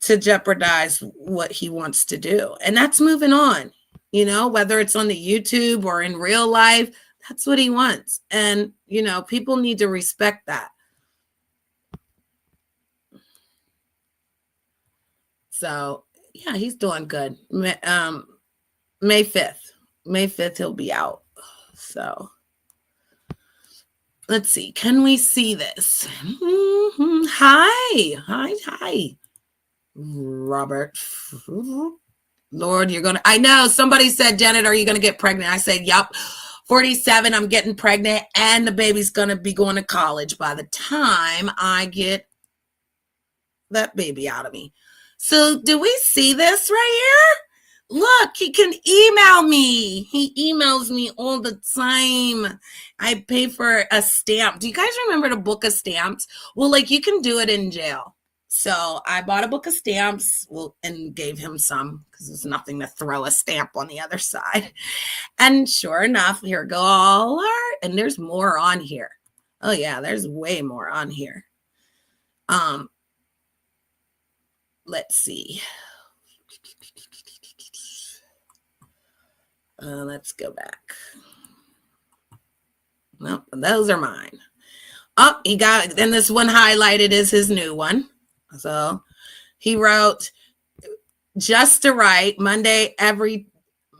S3: to jeopardize what he wants to do. And that's moving on. You know, whether it's on the YouTube or in real life, that's what he wants. And, you know, people need to respect that. So, yeah, he's doing good. May 5th. May 5th, he'll be out. So, let's see. Can we see this? Hi. Robert. Lord, I know somebody said, Janet, are you going to get pregnant? I said, yep, 47, I'm getting pregnant and the baby's going to be going to college by the time I get that baby out of me. So do we see this right here? Look, he can email me. He emails me all the time. I pay for a stamp. Do you guys remember the book of stamps? Well, like you can do it in jail. So I bought a book of stamps and gave him some because there's nothing to throw a stamp on the other side. And sure enough, here go all and there's more on here. Oh yeah, there's way more on here. Let's see. Let's go back. Nope, those are mine. Oh, he got, and this one highlighted is his new one. So he wrote, just to write, Monday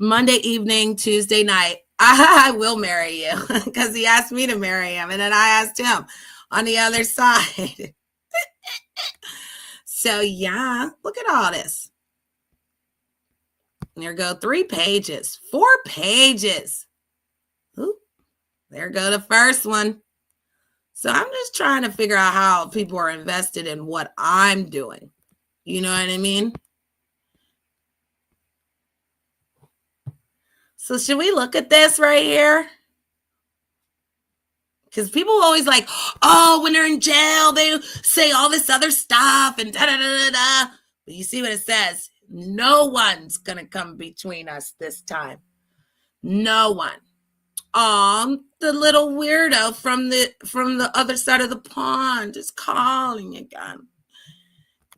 S3: evening, Tuesday night, I will marry you, because he asked me to marry him. And then I asked him on the other side. So yeah, look at all this. There go 3 pages, 4 pages. Ooh, there go the first one. So I'm just trying to figure out how people are invested in what I'm doing. You know what I mean? So should we look at this right here? Because people always like, oh, when they're in jail, they say all this other stuff and da-da-da-da-da. But you see what it says? No one's going to come between us this time. No one. The little weirdo from the other side of the pond is calling again.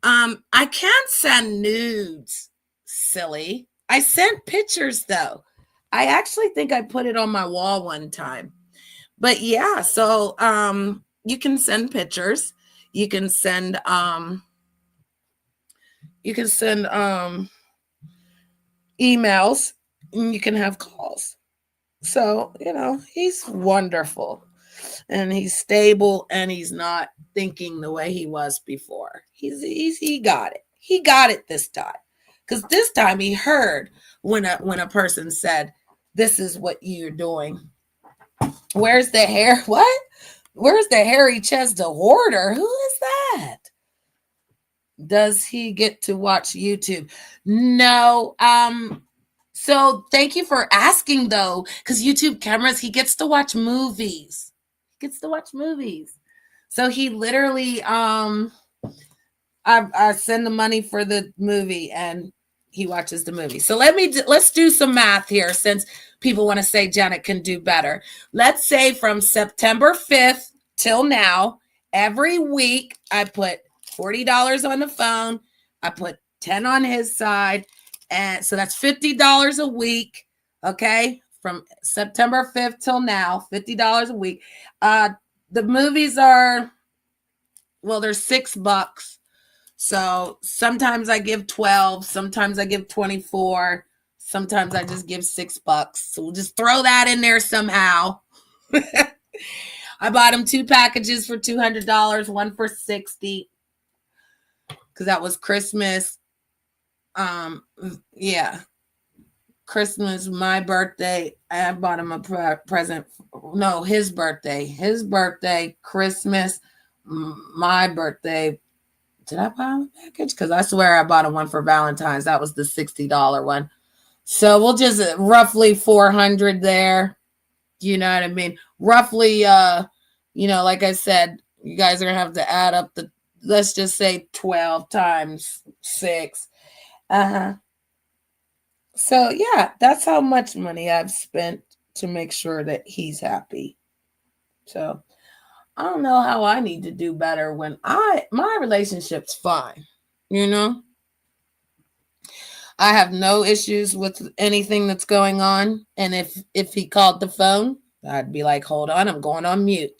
S3: I can't send nudes, silly. I sent pictures though. I actually think I put it on my wall one time. But yeah, so you can send pictures. You can send emails, and you can have calls. So, you know, he's wonderful and he's stable and he's not thinking the way he was before. He got it. He got it this time. Because this time he heard when a person said, this is what you're doing. Where's the hair? What? Where's the hairy chested hoarder? Who is that? Does he get to watch YouTube? No. So thank you for asking though, because YouTube cameras, he gets to watch movies. So he literally, I send the money for the movie and he watches the movie. So let's do some math here since people want to say Janet can do better. Let's say from September 5th till now, every week I put $40 on the phone. I put 10 on his side. And so that's $50 a week. Okay. From September 5th till now, $50 a week. The movies are, well, they're $6. So sometimes I give 12, sometimes I give 24, sometimes I just give $6. So we'll just throw that in there somehow. I bought him 2 packages for $200, one for $60, because that was Christmas. Yeah, Christmas, my birthday. I bought him a present. No, his birthday, Christmas, my birthday. Did I buy him a package? Because I swear I bought him one for Valentine's. That was the $60 one. So we'll just roughly 400 there. You know what I mean? Roughly, like I said, you guys are going to have to add up let's just say 12 times 6. So yeah, that's how much money I've spent to make sure that he's happy. So I don't know how I need to do better when my relationship's fine. I have no issues with anything that's going on. And if he called the phone, I'd be like, hold on, I'm going on mute.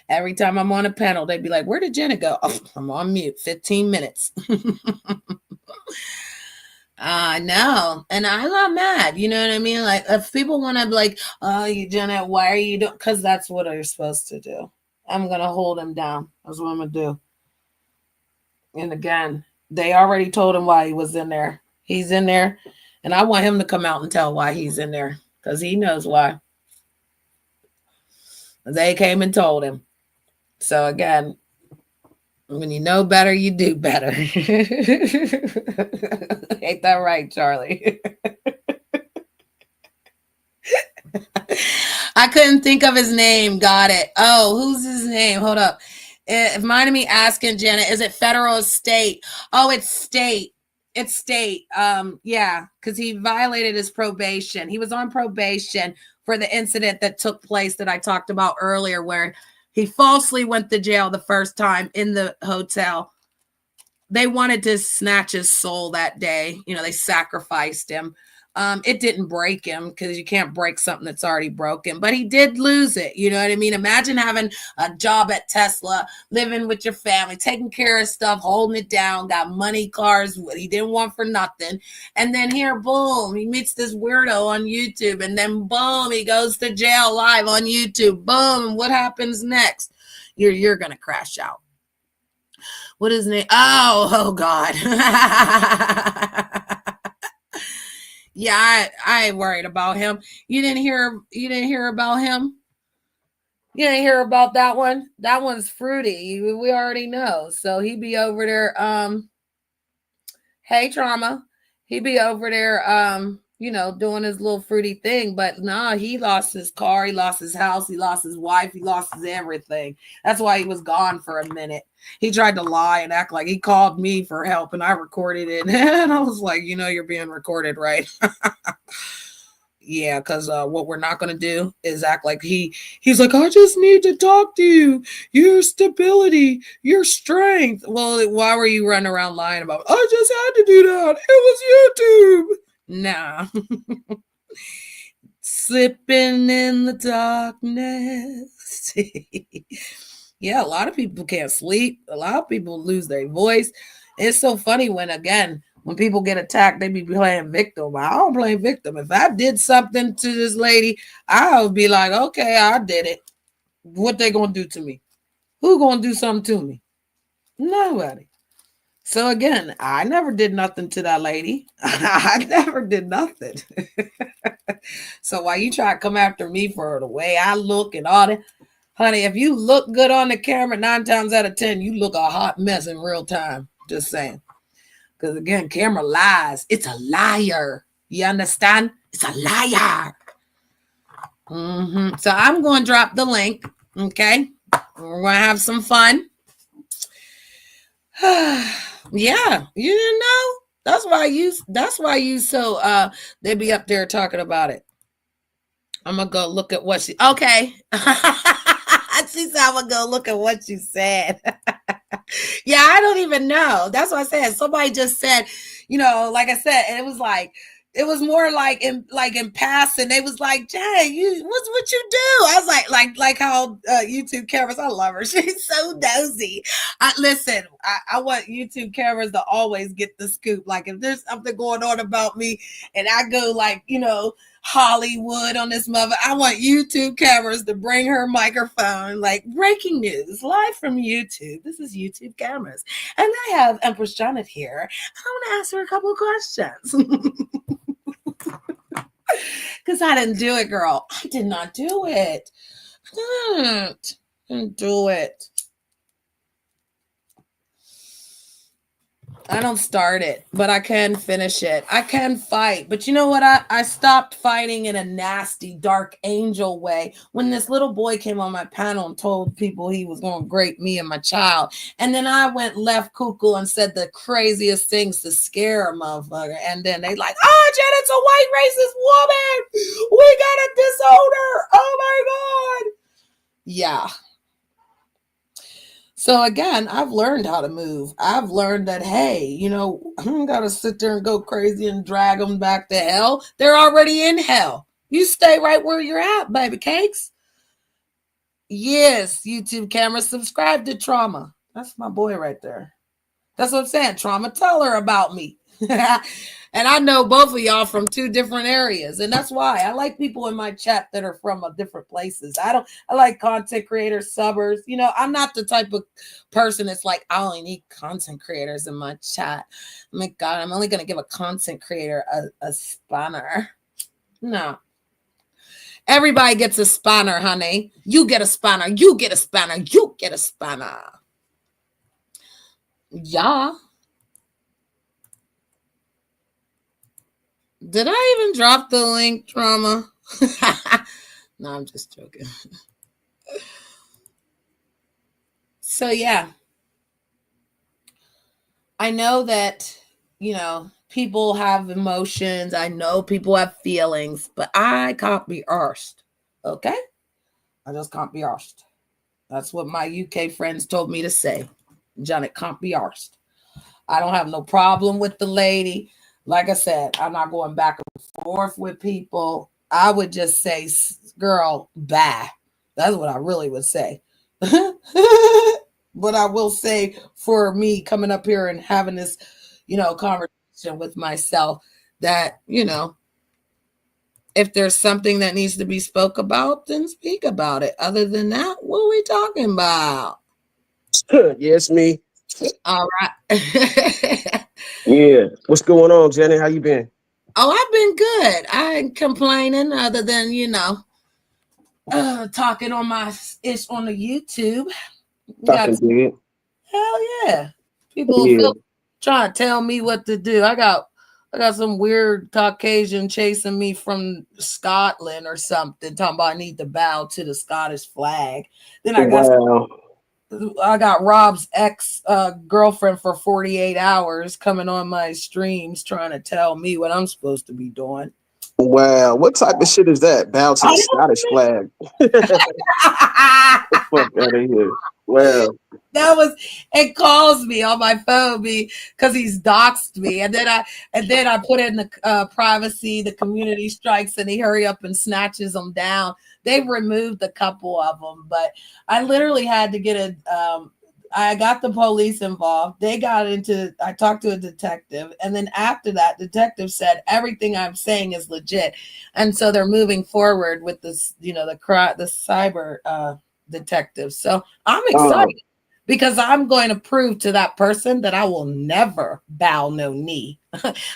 S3: Every time I'm on a panel, they'd be like, where did Jenna go? Oh, I'm on mute, 15 minutes. I know. And I'm not mad. You know what I mean? Like, if people want to be like, oh, you Jenna, why are you doing? Because that's what you're supposed to do. I'm going to hold him down. That's what I'm going to do. And again, they already told him why he was in there. He's in there. And I want him to come out and tell why he's in there. Because he knows why. They came and told him. So again, when you know better, you do better. Ain't that right, Charlie? I couldn't think of his name. Got it. Oh, who's his name? Hold up. It reminded me asking Jenna, is it federal or state? Oh, it's state. It's state. Yeah, because he violated his probation. He was on probation for the incident that took place that I talked about earlier, where he falsely went to jail the first time in the hotel. They wanted to snatch his soul that day. They sacrificed him. It didn't break him because you can't break something that's already broken, but he did lose it. You know what I mean? Imagine having a job at Tesla, living with your family, taking care of stuff, holding it down, got money, cars, what he didn't want for nothing. And then here, boom, he meets this weirdo on YouTube, and then boom, he goes to jail live on YouTube. Boom, what happens next? You're going to crash out. What is his name? Oh God. Yeah, I ain't worried about him. You didn't hear about him? You didn't hear about that one? That one's fruity. We already know. So he be over there, hey Trauma. He be over there, doing his little fruity thing. But nah, he lost his car, he lost his house, he lost his wife, he lost his everything. That's why he was gone for a minute. He tried to lie and act like he called me for help, and I recorded it. And I was like, you're being recorded, right? Yeah, because what we're not going to do is act like he's like, I just need to talk to you. Your stability, your strength. Well, why were you running around lying about it? I just had to do that. It was YouTube. Nah. Slipping in the darkness. Yeah, a lot of people can't sleep. A lot of people lose their voice. It's so funny when people get attacked, they be playing victim. I don't play victim. If I did something to this lady, I would be like, okay, I did it. What they gonna do to me? Who gonna do something to me? Nobody. So again, I never did nothing to that lady. I never did nothing. So why you try to come after me for the way I look and all that? Honey, if you look good on the camera, 9 times out of 10, you look a hot mess in real time. Just saying. Because again, camera lies. It's a liar. You understand? It's a liar. So I'm going to drop the link. Okay. We're going to have some fun. Yeah. You didn't know? That's why you so they be up there talking about it. I'm going to go look at what okay. She said, I'm going to go look at what you said. Yeah, I don't even know. That's what I said. Somebody just said, like I said, and it was like, It was more like in passing. They was like, Jay, what you do? I was like how YouTube cameras. I love her. She's so nosy. Listen, I want YouTube cameras to always get the scoop. Like if there's something going on about me, and I go like Hollywood on this mother, I want YouTube cameras to bring her microphone. Like breaking news live from YouTube. This is YouTube cameras, and I have Empress Janet here. I want to ask her a couple of questions. Because I didn't do it, girl. I did not do it. I didn't do it. I don't start it, but I can finish it. I can fight. But you know what? I stopped fighting in a nasty, dark angel way when this little boy came on my panel and told people he was going to grape me and my child. And then I went left cuckoo and said the craziest things to scare a motherfucker. And then they like, oh, Janet's a white racist woman. We got to disown her. Oh, my God. Yeah. So again, I've learned how to move. I've learned that, hey, I don't got to sit there and go crazy and drag them back to hell. They're already in hell. You stay right where you're at, baby cakes. Yes, YouTube camera, subscribe to Trauma. That's my boy right there. That's what I'm saying. Trauma, tell her about me. And I know both of y'all from 2 different areas. And that's why I like people in my chat that are from different places. I like content creators, subbers. I'm not the type of person that's like, I only need content creators in my chat. Oh my God, I'm only going to give a content creator a spanner. No. Everybody gets a spanner, honey. You get a spanner. You get a spanner. You get a spanner. Yeah. Did I even drop the link, Trauma? No, I'm just joking. So, yeah. I know that, people have emotions. I know people have feelings, but I can't be arsed. Okay? I just can't be arsed. That's what my UK friends told me to say. Janet can't be arsed. I don't have no problem with the lady. Like I said, I'm not going back and forth with people. I would just say, girl, bye. That's what I really would say. But I will say for me coming up here and having this, conversation with myself that, if there's something that needs to be spoke about, then speak about it. Other than that, what are we talking about?
S4: Yes, me.
S3: All right.
S4: Yeah. What's going on, Jenny? How you been?
S3: Oh, I've been good. I ain't complaining other than, talking on my ish on the YouTube. Hell yeah. People trying to tell me what to do. I got some weird Caucasian chasing me from Scotland or something, talking about I need to bow to the Scottish flag. Then I got Rob's ex girlfriend for 48 hours coming on my streams trying to tell me what I'm supposed to be doing.
S4: Wow, what type of shit is that? Bow to the Scottish flag. Fuck out of here. Wow.
S3: It calls me on my phone because he's doxed me. And then I put in the privacy, the community strikes, and he hurry up and snatches them down. They've removed a couple of them, but I literally had to get I got the police involved. I talked to a detective. And then after that, detective said, everything I'm saying is legit. And so they're moving forward with this, the cyber detective. So I'm excited because I'm going to prove to that person that I will never bow no knee.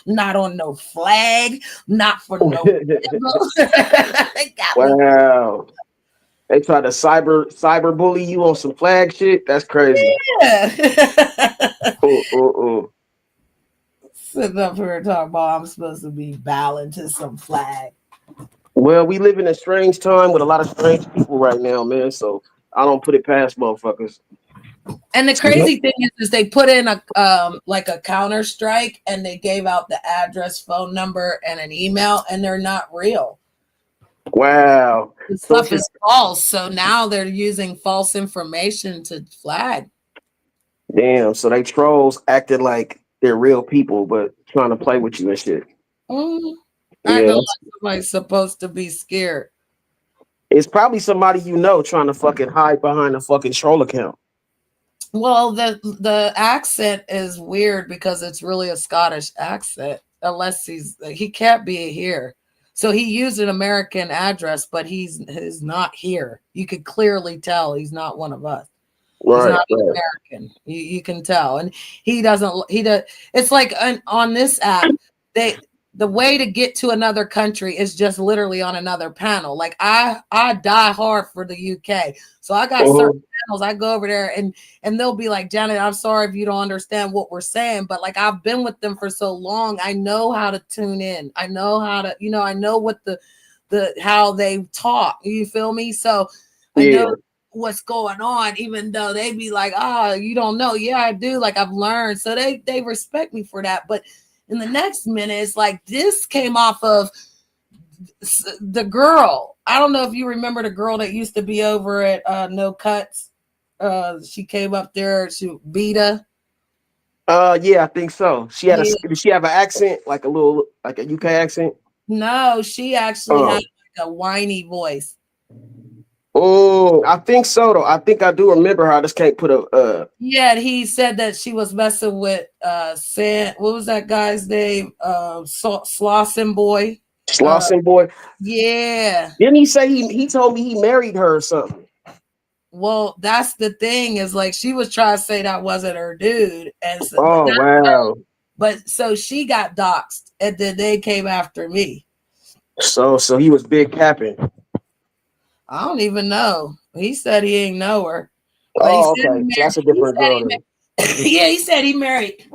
S3: Not on no flag, not for no.
S4: Wow. They try to cyber bully you on some flag shit. That's crazy.
S3: Yeah. Sitting up here talking about I'm supposed to be bowing to some flag.
S4: Well, we live in a strange time with a lot of strange people right now, man. So I don't put it past motherfuckers.
S3: And the crazy thing is they put in a counter strike and they gave out the address, phone number, and an email, and they're not real.
S4: Wow.
S3: The stuff is false. So now they're using false information to flag.
S4: Damn. So they trolls acting like they're real people, but trying to play with you and shit.
S3: Acting
S4: Yeah,
S3: like somebody's supposed to be scared.
S4: it's probably somebody you know trying to fucking hide behind a fucking troll account.
S3: Well, the accent is weird because it's really a Scottish accent, unless he can't be here. So he used an American address, but he's not here. You could clearly tell he's not one of us. He's
S4: Right,
S3: not
S4: right.
S3: American. You can tell, and he doesn't. He does. It's like on this app, the way to get to another country is just literally on another panel. Like I die hard for the UK, so I got certain panels. I go over there and they'll be like, Janet, I'm sorry if you don't understand what we're saying, but like I've been with them for so long, I know how to tune in. I know how to, I know what the how they talk. You feel me? So I know what's going on, even though they be like, you don't know. Yeah, I do. Like I've learned. So they respect me for that. But in the next minute, it's like this came off of the girl. I don't know if you remember the girl that used to be over at No Cuts. She came up there, Beta.
S4: Yeah, I think so. She had did she have an accent, like a UK accent?
S3: No, she actually had like a whiny voice.
S4: Oh, I think so though. I think I do remember her. I just can't put a
S3: Yeah, he said that she was messing with what was that guy's name? Slauson Boy.
S4: Slauson Boy.
S3: Yeah.
S4: Didn't he say he told me he married her or something?
S3: Well, that's the thing, is like she was trying to say that wasn't her dude. And so,
S4: wow.
S3: But so she got doxxed and then they came after me. So
S4: he was big capping.
S3: I don't even know. He said he ain't know her.
S4: But okay. So that's a different girl.
S3: Yeah, he said he married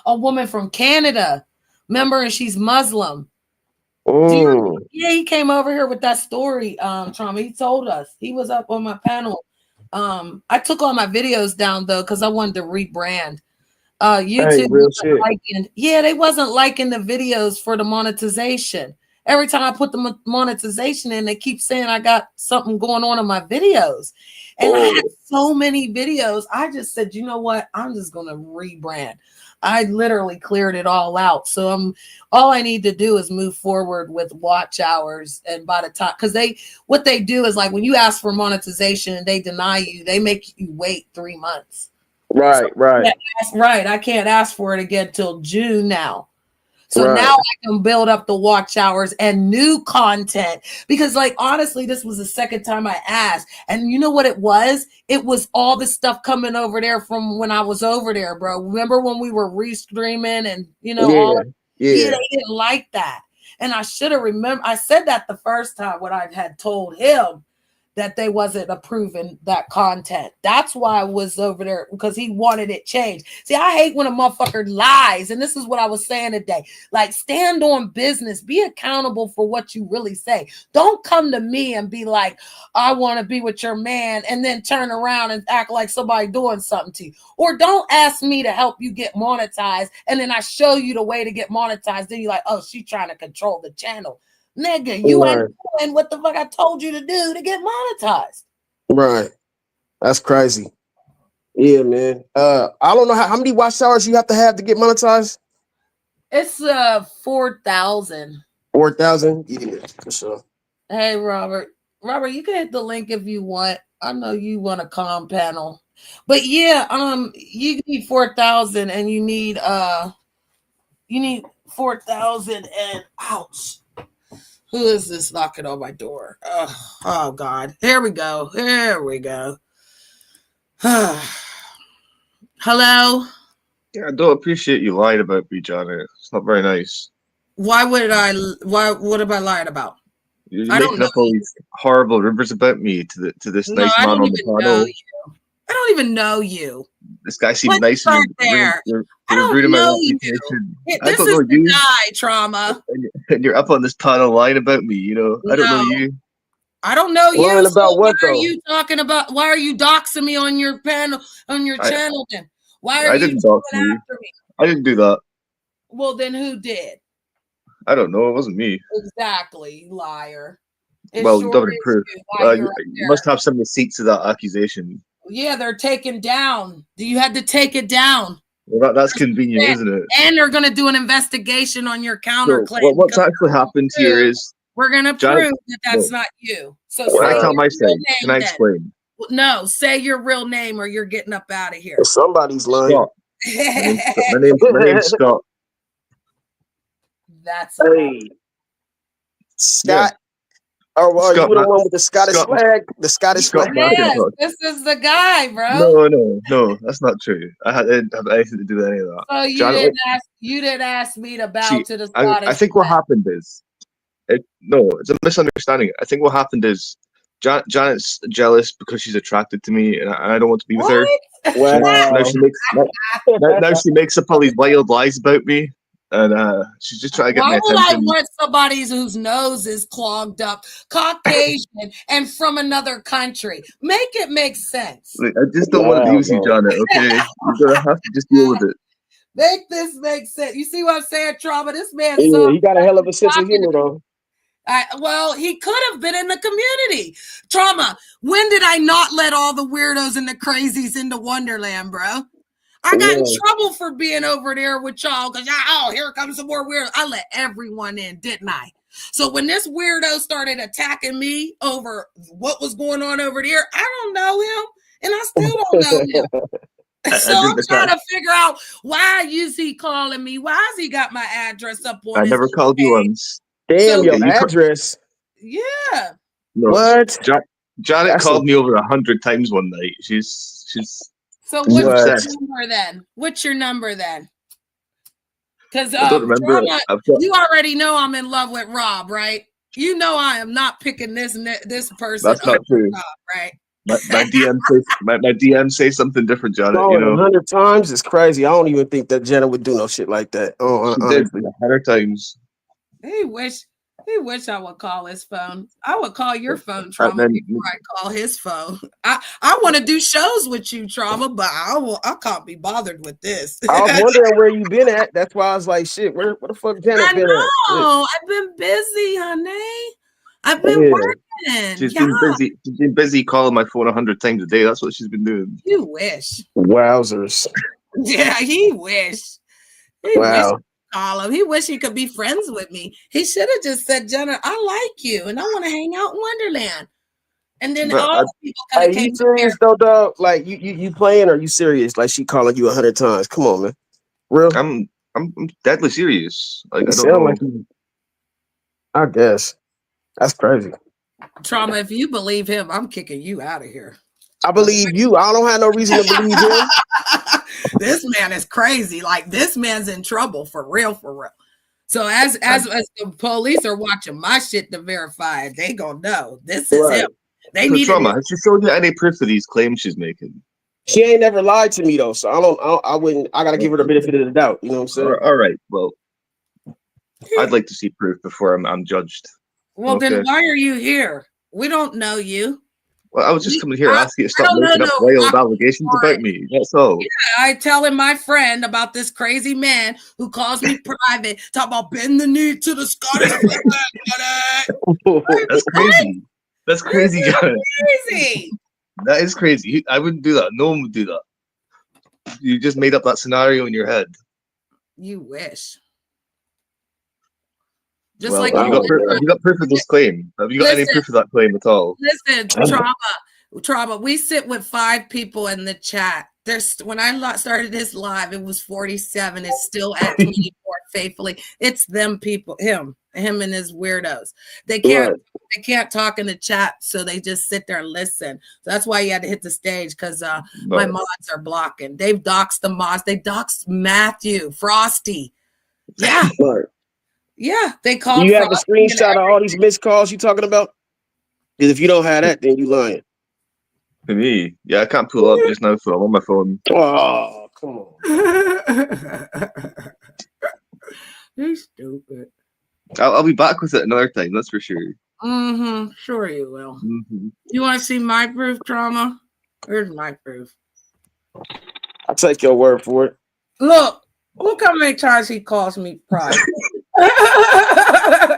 S3: a woman from Canada. Remember, and she's Muslim. Yeah, he came over here with that story. Trauma. He told us. He was up on my panel. I took all my videos down though because I wanted to rebrand. YouTube they wasn't liking the videos for the monetization. Every time I put the monetization in, they keep saying I got something going on in my videos. And I had so many videos. I just said, you know what? I'm just going to rebrand. I literally cleared it all out. So all I need to do is move forward with watch hours. And by the time, because what they do is like when you ask for monetization and they deny you, they make you wait 3 months.
S4: Right.
S3: I can't ask for it again till June now. So now I can build up the watch hours and new content, because like, honestly, this was the second time I asked. And you know what it was? It was all the stuff coming over there from when I was over there, bro. Remember when we were restreaming and, they didn't like that. And I should have remembered. I said that the first time when I had told him that they wasn't approving that content. That's why I was over there, because he wanted it changed. See, I hate when a motherfucker lies. And this is what I was saying today. Like, stand on business. Be accountable for what you really say. Don't come to me and be like, I want to be with your man, and then turn around and act like somebody doing something to you. Or don't ask me to help you get monetized, and then I show you the way to get monetized. Then you're like, oh, she's trying to control the channel. Nigga, you ain't doing what the fuck I told you to do to get monetized.
S4: Right. That's crazy. Yeah, man. I don't know how many watch hours you have to get monetized.
S3: It's 4,000. 4,000?
S4: Yeah, for sure.
S3: Hey, Robert, you can hit the link if you want. I know you want a calm panel. But yeah, you need 4,000, and you need 4,000, and ouch. Who is this knocking on my door? Oh God. Here we go. Hello?
S5: Yeah, I don't appreciate you lying about me, Janet. It's not very nice.
S3: What have I lied about?
S5: You're making up all these horrible rumors about me to this nice man on the panel.
S3: I don't even know you.
S5: This guy seemed nice.
S3: Right there. I don't know you. This is the guy, Trauma.
S5: And you're up on this panel lying about me, I don't know you.
S3: I don't know you.
S4: Lying about what, though?
S3: What are you talking about? Why are you doxing me on your panel, on your channel then? Why are you dox you after me?
S5: I didn't do that.
S3: Well, then who did?
S5: I don't know. It wasn't me.
S3: Exactly, liar.
S5: Well, you don't have proof. You must have some receipts of that accusation.
S3: Yeah, they're taken down. You had to take it down.
S5: Well, that's convenient, isn't it?
S3: And they're going to do an investigation on your counterclaim.
S5: So, what's actually happened here is
S3: we're going to prove that that's not you. So
S5: when I
S3: say
S5: tell
S3: your
S5: my
S3: real
S5: side,
S3: name
S5: can I
S3: then.
S5: explain?
S3: No, say your real name or you're getting up out of here.
S4: Somebody's lying.
S5: Scott. My name's Scott.
S3: That's
S4: Hey, Scott. Oh, well,
S5: Scott,
S4: you the one with the Scottish flag? The Scottish flag?
S3: Yes, this is the guy, bro.
S5: No, that's not true. I didn't have anything to do with any of that.
S3: So you didn't ask me to bow to the Scottish
S5: I think what happened is, it's a misunderstanding. I think what happened is, Janet's jealous because she's attracted to me, and I don't want to be with her.
S4: Wow.
S5: Now she makes up all these wild lies about me, and she's just trying to get my attention.
S3: Why would I want somebody whose nose is clogged up, Caucasian, and from another country? Make it make sense.
S5: I just don't want to be with you, Janet. Okay, you're gonna have to just deal with it.
S3: Make this make sense. You see what I'm saying, Trauma? This man,
S4: he got a hell of a sense of humor, though.
S3: Well, he could have been in the community. Trauma, when did I not let all the weirdos and the crazies into Wonderland, bro? I got in trouble for being over there with y'all because, here comes some more weirdos. I let everyone in, didn't I? So when this weirdo started attacking me over what was going on over there, I don't know him, and I still don't know him. So I'm trying to figure out why is he calling me? Why has he got my address up on
S5: I never called you once.
S4: Damn, your address.
S3: Yeah.
S5: No.
S4: What?
S5: Janet called me over 100 times one night. She's.
S3: So what's your number then? What's your number then? Because
S5: I don't remember.
S3: You already know I'm in love with Rob, right? You know I am not picking this person.
S5: That's not true,
S3: Rob, right?
S5: My DM say something different, Janet.
S4: You know, 100 times is crazy. I don't even think that Janet would do no shit like that. Oh,
S5: she did 100 times.
S3: He wish I would call his phone. I would call your phone, Trauma, before I call his phone. I want to do shows with you, Trauma, but I can't be bothered with this.
S4: I was wondering where you been at. That's why I was like, shit, where the fuck Janet been at?
S3: I've been busy, honey. I've been working.
S5: She's been busy. She's been busy calling my phone 100 times a day. That's what she's been doing.
S3: You wish.
S4: Wowzers.
S3: Yeah, he wish.
S4: Wow.
S3: Call him. He wish he could be friends with me. He should have just said, Jenna, I like you and I want to hang out in Wonderland. And then all the people could have came.
S4: You serious though, dog? Like you playing or you serious? Like she calling you 100 times. Come on, man. Real?
S5: I'm deadly serious. Like I don't know.
S4: Like I guess. That's crazy.
S3: Trauma, if you believe him, I'm kicking you out of here.
S4: I believe you. I don't have no reason to believe him.
S3: This man is crazy. Like this man's in trouble for real. So as the police are watching my shit to verify it, they gonna know this is him. They need
S5: Trauma. Has she showed you any proof of these claims she's making?
S4: She ain't never lied to me though, so I wouldn't. I gotta give her the benefit of the doubt. You know what I'm saying?
S5: All right. Well, I'd like to see proof before I'm judged.
S3: Well, then why are you here? We don't know you.
S5: Well, I was just coming here asking you to stop making up wild allegations about me. That's all.
S3: Yeah, I telling my friend about this crazy man who calls me private, talk about bend the knee to the Scottish.
S5: That's crazy. That's crazy, Janet.
S3: Crazy.
S5: That is crazy. I wouldn't do that. No one would do that. You just made up that scenario in your head.
S3: You wish.
S5: Just have you got proof of this claim? Have you got any proof of that claim at all?
S3: Listen, Trauma. We sit with 5 people in the chat. When I started this live, it was 47. It's still at 24 faithfully. It's them people, him and his weirdos. They can't talk in the chat, so they just sit there and listen. So that's why you had to hit the stage because my mods are blocking. They've doxed the mods. They doxed Matthew, Frosty. Yeah. Yeah, they called.
S4: Do you have a screenshot of all these missed calls you talking about? Because if you don't have that, then you lying.
S5: For me, yeah, I can't pull up just now, so I'm on my phone.
S4: Oh, come on.
S3: You're stupid.
S5: I'll be back with it another time, that's for sure.
S3: Sure you will. You want to see my proof, Trauma? Here's my proof.
S4: I'll take your word for it.
S3: Look how many times he calls me private.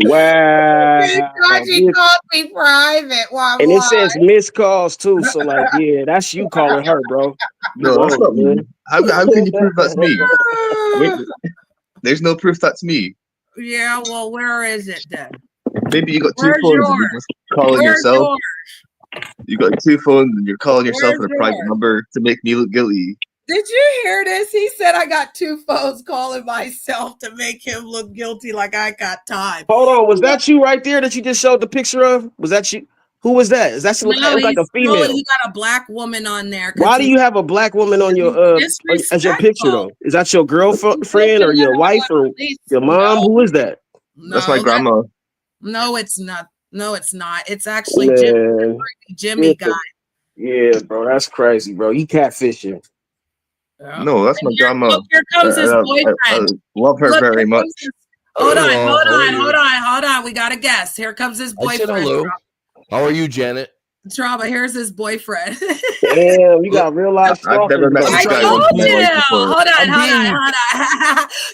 S4: Wow.
S3: God, she called me private. Why?
S4: And it says missed calls too. So like, yeah, that's you calling her, bro. You
S5: No, that's
S4: own it,
S5: not me.
S4: man.
S5: How can you prove that's me? Wait, there's no proof that's me.
S3: Yeah, well, where is it then?
S5: Maybe you got two
S3: Where's
S5: phones and
S3: yours?
S5: you're just calling
S3: Where's
S5: yourself.
S3: yours?
S5: You got two phones and you're calling yourself
S3: Where's
S5: on a private
S3: yours?
S5: number to make me look guilty.
S3: Did you hear this? He said I got two phones calling myself to make him look guilty like I got time.
S4: Hold on, was that you right there that you just showed the picture of? Was that you? Who was that? Is that look like a female?
S3: You got a black woman on there.
S4: Why do you have a black woman on your as your picture though? Is that your girlfriend or your wife or your mom? Who is that?
S3: No,
S5: that's my grandma.
S3: No, it's not. No, it's not. It's actually
S4: Jimmy
S3: guy.
S4: Yeah, bro, that's crazy, bro. You catfishing.
S5: No, that's my grandma.
S3: Look, here comes his boyfriend.
S5: I love her very much.
S3: Hold on. We got a guest. Here comes his boyfriend.
S6: I said hello. How are you, Janet?
S3: Trauma. Here's his boyfriend.
S4: Damn, you got real life stuff.
S5: I've never met this guy. Hold
S3: on.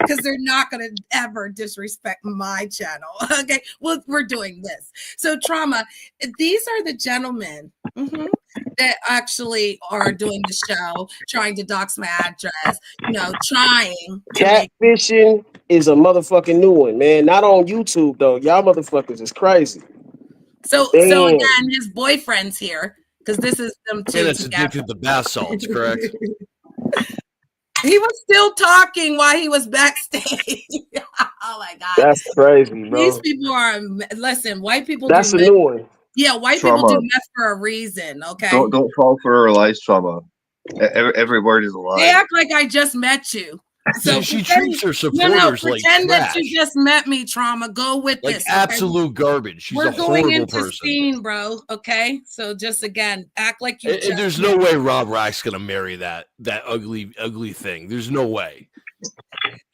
S3: Because they're not going to ever disrespect my channel. Okay, well, we're doing this. So, Trauma, these are the gentlemen that actually are doing the show, trying to dox my address, trying.
S4: Catfishing is a motherfucking new one, man. Not on YouTube, though. Y'all motherfuckers is crazy.
S3: So again, his boyfriend's here because this is them two
S6: that's addicted to bath salts, correct?
S3: He was still talking while he was backstage. Oh my God,
S4: that's crazy, bro.
S3: These people are white people.
S4: That's a new one.
S3: Yeah, white people do meth for a reason. Okay,
S5: don't fall for her lies, Trauma. Every word is a lie.
S3: They act like I just met you. So
S6: she treats her supporters like
S3: pretend
S6: trash.
S3: that you just met me, Trauma. Go with
S6: like
S3: this.
S6: Absolute garbage. She's
S3: We're
S6: a horrible
S3: going into
S6: person.
S3: scene, bro. Okay, so just again, act like you.
S6: There's no way Rob Rack's gonna marry that ugly thing. There's no way.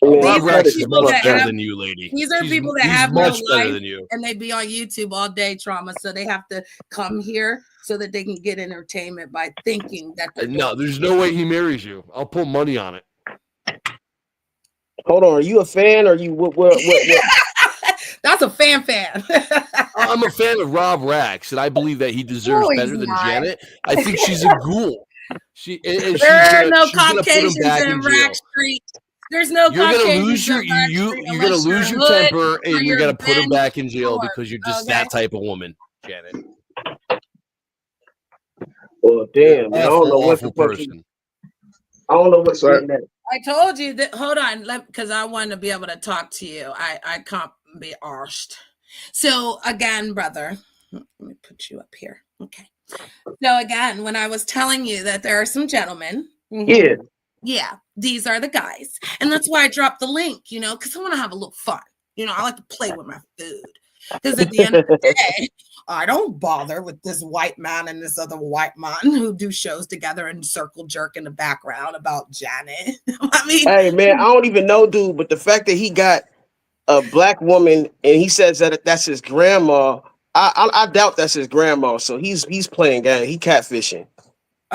S6: Rob Rack's is much better than you, lady.
S3: These are people that have
S6: much
S3: no
S6: better
S3: life,
S6: than you,
S3: and they be on YouTube all day, Trauma. So they have to come here so that they can get entertainment by thinking that.
S6: No, there's no way he marries you. I'll put money on it.
S4: Hold on, are you a fan or you what?
S3: That's a fan.
S6: I'm a fan of Rob Rax, and I believe that he deserves better than Janet. I think she's a ghoul.
S3: There are no Caucasians in Rack Street. There's no Caucasians.
S6: You're gonna lose your temper, and you're gonna put him back in jail because you're just that type of woman, Janet.
S4: Well, damn, I don't know what the person. I don't know what's saying that.
S3: I told you that. Hold on, because I want to be able to talk to you. I can't be arsed. So again, brother, let me put you up here. Okay. So again, when I was telling you that there are some gentlemen. Yeah, these are the guys, and that's why I dropped the link. Because I want to have a little fun. I like to play with my food. Because at the end of the day, I don't bother with this white man and this other white man who do shows together and circle jerk in the background about Janet. I mean,
S4: hey man, I don't even know, dude, but the fact that he got a black woman and he says that that's his grandma, I doubt that's his grandma. So he's playing game. He catfishing.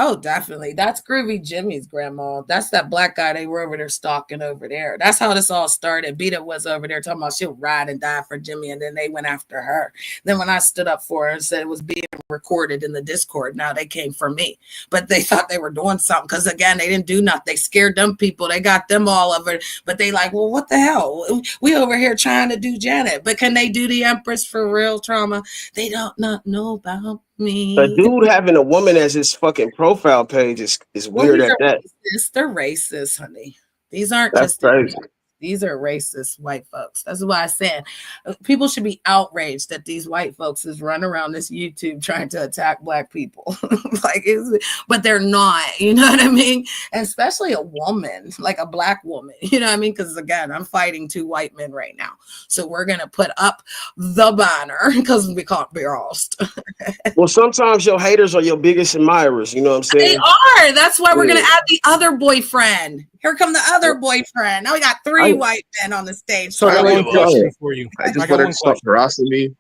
S3: Oh, definitely. That's Groovy Jimmy's grandma. That's that black guy they were over there stalking over there. That's how this all started. Beta was over there talking about she'll ride and die for Jimmy, and then they went after her. Then when I stood up for her and said it was being recorded in the Discord, now they came for me. But they thought they were doing something because, again, they didn't do nothing. They scared them people. They got them all over. But they like, well, what the hell? We over here trying to do Janet. But can they do the Empress for real, Trauma? They don't not know about me.
S4: The dude having a woman as his fucking profile page is weird at that.
S3: They're racist, honey. These aren't
S4: That's
S3: just
S4: crazy.
S3: These are racist white folks. That's why I said people should be outraged that these white folks is running around this YouTube trying to attack black people. But they're not, you know what I mean? And especially a woman, like a black woman, you know what I mean? Because again, I'm fighting two white men right now. So we're going to put up the banner because we can't be lost.
S4: Well, sometimes your haters are your biggest admirers. You know what I'm saying?
S3: They are. That's why we're going to add the other boyfriend. Here come the other boyfriend. Now we got three white men on the stage.
S7: So I got one question for you.
S5: I just wanted to stop harassing me.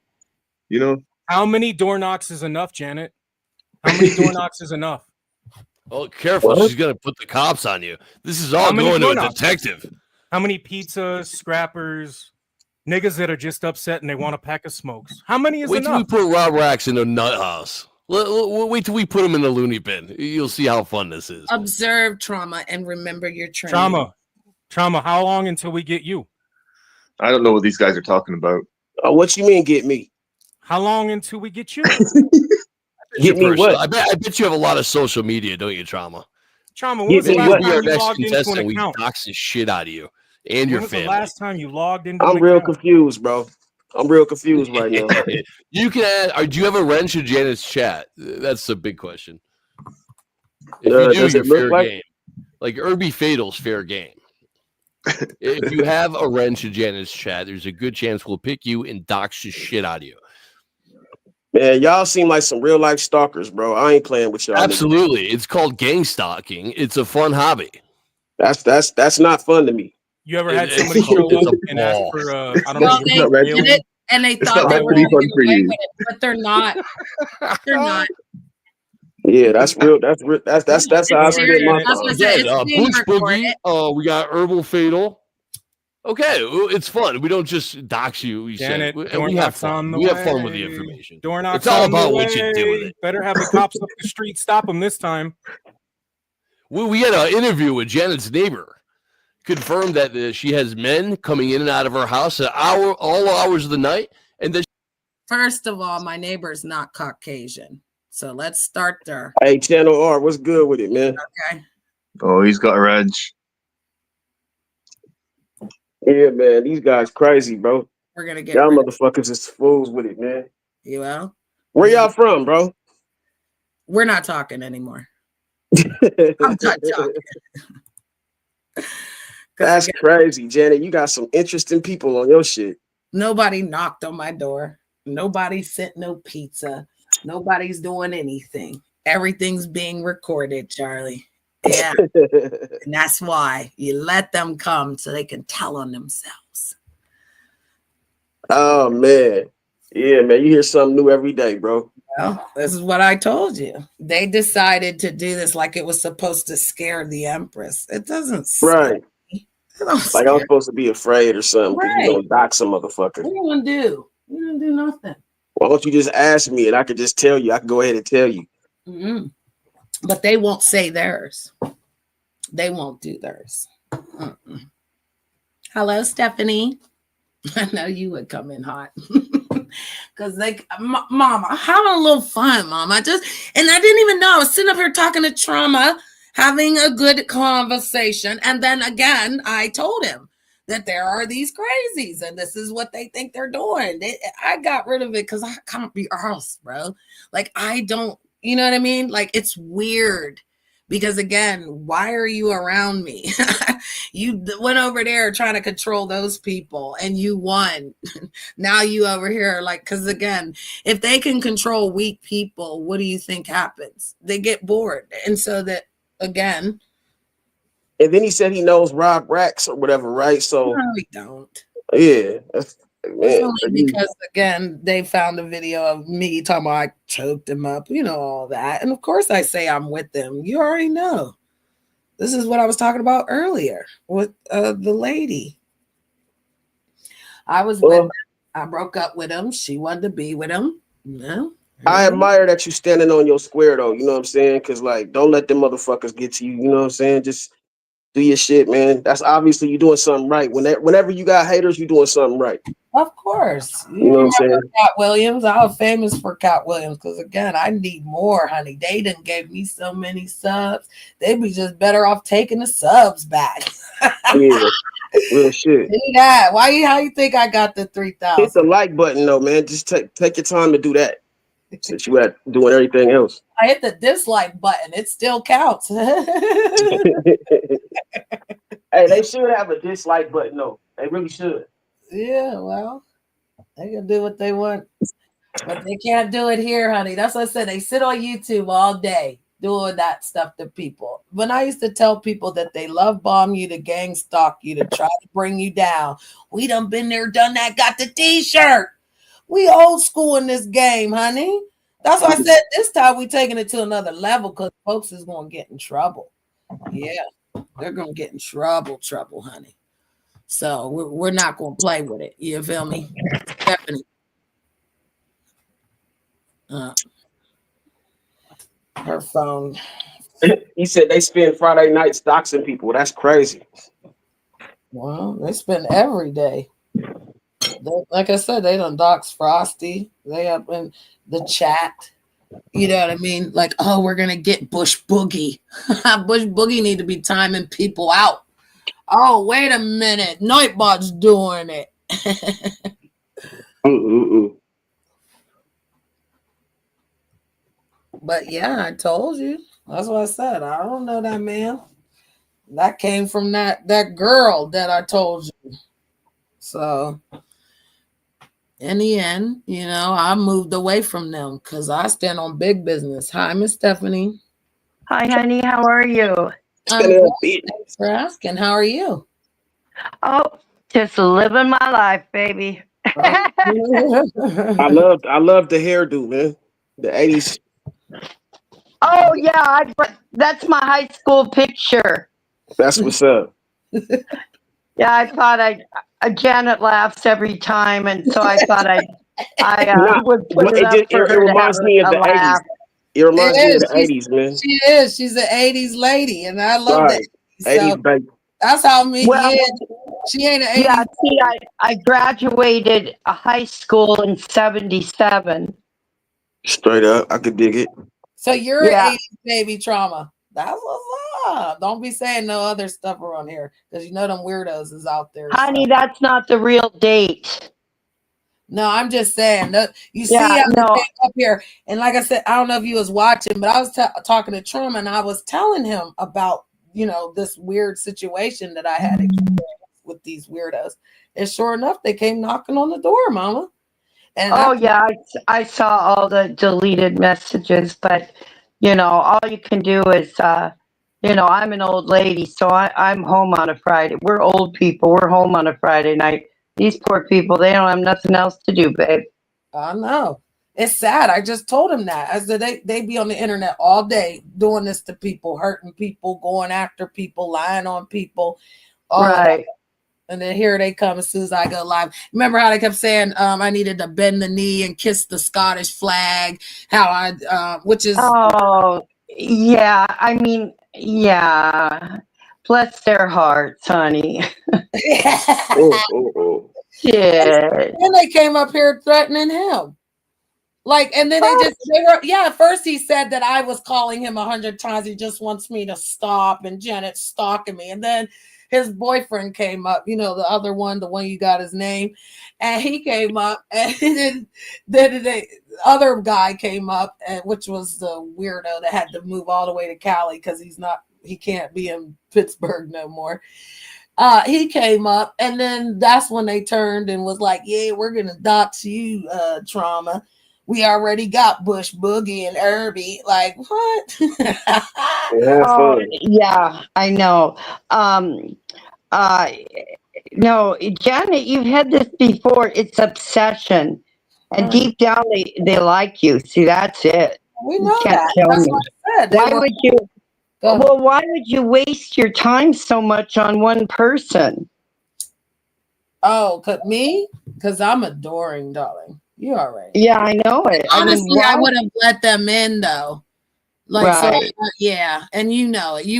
S7: How many door knocks is enough, Janet? How many door knocks is enough?
S6: Oh, careful. She's going to put the cops on you. This is all going to a detective.
S7: How many pizzas, scrappers, Niggas that are just upset and they want a pack of smokes. How many is
S6: Wait till we
S7: enough?
S6: put Rob Rax in a nut house. Wait till we put him in the loony bin. You'll see how fun this is.
S3: Observe trauma and remember your training.
S7: Trauma. How long until we get you?
S5: I don't know what these guys are talking about.
S4: What you mean get me?
S7: How long until we get you?
S4: Get me what?
S6: I bet you have a lot of social media, don't you, Trauma?
S7: Trauma, when was the last time you logged into an
S6: we
S7: account?
S6: dox the shit out of you and your family.
S7: When was the last time you logged into
S4: I'm real confused, bro. I'm real confused right now.
S6: You can add, do you have a wrench in Janet's chat? That's the big question. If you do, you're fair game. Like Irby Fatal's fair game. If you have a wrench in Janet's chat, there's a good chance we'll pick you and dox the shit out of you.
S4: Man, y'all seem like some real life stalkers, bro. I ain't playing with y'all.
S6: Absolutely. It's called gang stalking. It's a fun hobby.
S4: That's not fun to me.
S7: You ever had somebody show up and ask for I don't know,
S3: they did it and they thought they were getting away with it, but they're not. They're not.
S4: Yeah, that's real. That's how I spend my time.
S6: Bush Boogie. We got Herbal Fatal. Okay, it's fun. We don't just dox you. We have fun. We have fun with the information. It's all about what you do with it.
S7: Better have the cops up the street stop them this time.
S6: We had an interview with Janet's neighbor. Confirmed that she has men coming in and out of her house at all hours of the night. And then,
S3: first of all, my neighbor's not Caucasian, so let's start there.
S4: Hey, Channel R, what's good with it, man?
S3: Okay.
S5: Oh, he's got a wrench.
S4: Yeah, man, these guys crazy, bro.
S3: We're gonna get
S4: y'all motherfuckers is fools with it, man.
S3: You will.
S4: Where y'all from, bro?
S3: We're not talking anymore. I'm not talking.
S4: That's crazy, Janet. You got some interesting people on your shit.
S3: Nobody knocked on my door. Nobody sent no pizza. Nobody's doing anything. Everything's being recorded, Charlie. Yeah. And that's why you let them come so they can tell on themselves.
S4: Oh, man. Yeah, man. You hear something new every day, bro.
S3: Well, this is what I told you. They decided to do this like it was supposed to scare the Empress. It doesn't scare me.
S4: Like I'm supposed to be afraid or something because you don't dox some motherfucker.
S3: What are you gonna do? You're gonna do nothing.
S4: Why don't you just ask me and I could just tell you? I can go ahead and tell you.
S3: Mm-hmm. But they won't say theirs. They won't do theirs. Mm-mm. Hello, Stephanie. I know you would come in hot. Because Mama, having a little fun, Mama. And I didn't even know. I was sitting up here talking to Trauma, having a good conversation. And then again, I told him that there are these crazies and this is what they think they're doing. I got rid of it because I can't be arsed, bro. Like, I don't, you know what I mean? Like, it's weird because, again, why are you around me? You went over there trying to control those people and you won. Now you over here, like, because, again, if they can control weak people, what do you think happens? They get bored. And so that, again.
S4: And then he said he knows Rob Rax or whatever, right? So
S3: no, we don't.
S4: Yeah.
S3: Man, because again, they found a video of me talking about I choked him up, you know, all that. And of course I say I'm with them. You already know. This is what I was talking about earlier with the lady. I was with him. I broke up with him. She wanted to be with him. No.
S4: I admire that you standing on your square though, you know what I'm saying? Cause like don't let them motherfuckers get to you, you know what I'm saying? Just do your shit, man. That's obviously you doing something right. Whenever you got haters, you doing something right.
S3: Of course.
S4: You know what I'm saying?
S3: Cat Williams. I was famous for Cat Williams because again, I need more, honey. They done gave me so many subs. They'd be just better off taking the subs back.
S4: Yeah. Real shit.
S3: See that? How you think I got the 3,000?
S4: Hit the like button though, man. Just take your time to do that. Since you at doing everything else.
S3: I hit the dislike button. It still counts.
S4: Hey, they should have a dislike button though. They really should.
S3: Yeah, well, they can do what they want. But they can't do it here, honey. That's what I said. They sit on YouTube all day doing that stuff to people. When I used to tell people that they love bomb you, to gang stalk you, to try to bring you down. We done been there, done that, got the t-shirt. We old school in this game, honey. That's why I said this time we taking it to another level because folks is going to get in trouble. Yeah, they're going to get in trouble, honey. So we're not going to play with it. You feel me? Stephanie. Her phone.
S4: He said they spend Friday nights doxing people. That's crazy.
S3: Well, they spend every day. Like I said, they done dox Frosty. They up in the chat. You know what I mean? Like, oh, we're going to get Bush Boogie. Bush Boogie need to be timing people out. Oh, wait a minute. Nightbot's doing it. But yeah, I told you. That's what I said. I don't know that man. That came from that girl that I told you. So in the end, you know, I moved away from them because I stand on big business. Hi, Miss Stephanie.
S8: Hi, honey. How are you?
S3: Thanks for asking. How are you?
S8: Oh, just living my life, baby.
S4: I love the hairdo, man. The 80s.
S8: Oh yeah, that's my high school picture.
S4: That's what's up.
S8: Yeah, I thought Janet laughs every time, and so I thought I would put it up for her to have a laugh.
S4: It reminds me of the 80s, man.
S3: She is. She's an 80s lady, and I love that.
S4: 80s baby.
S3: That's how me. Well, she ain't an 80s.
S8: Yeah, see, I graduated high school in 77.
S4: Straight up, I could dig it.
S3: So you're an 80s baby trauma. That's what's up. Don't be saying no other stuff around here because you know them weirdos is out there.
S8: Honey, that's not the real date.
S3: No, I'm just saying. You see, I'm up here, and like I said, I don't know if you was watching, but I was talking to Trauma, and I was telling him about this weird situation that I had with these weirdos. And sure enough, they came knocking on the door, Mama. And
S8: I saw all the deleted messages, but all you can do is, I'm an old lady, so I'm home on a Friday. We're old people. We're home on a Friday night. These poor people, they don't have nothing else to do, babe.
S3: I know. It's sad. I just told him that. I said they be on the internet all day doing this to people, hurting people, going after people, lying on people.
S8: Right.
S3: And then here they come as soon as I go live. Remember how they kept saying I needed to bend the knee and kiss the Scottish flag? Which is...
S8: Oh, yeah. I mean, yeah. Bless their hearts, honey.
S3: Shit. And they came up here threatening him. And then at first he said that I was calling him 100 times. He just wants me to stop, and Janet's stalking me. And then his boyfriend came up, the other one, the one you got his name, and he came up, and then the other guy came up, which was the weirdo that had to move all the way to Cali because he can't be in Pittsburgh no more. He came up, and then that's when they turned and was like, yeah, we're gonna dox you, Trauma. We already got Bush Boogie and Irby. Like, what?
S8: Yeah, I know. No, Janet, you've had this before. It's obsession. And deep down, they like you. See, that's it.
S3: We know that. That's what I said.
S8: Why would you waste your time so much on one person?
S3: Oh, me? Because I'm adoring, darling. You already.
S8: Yeah, I know it.
S3: Honestly, I would have let them in though. Right. So, yeah, and you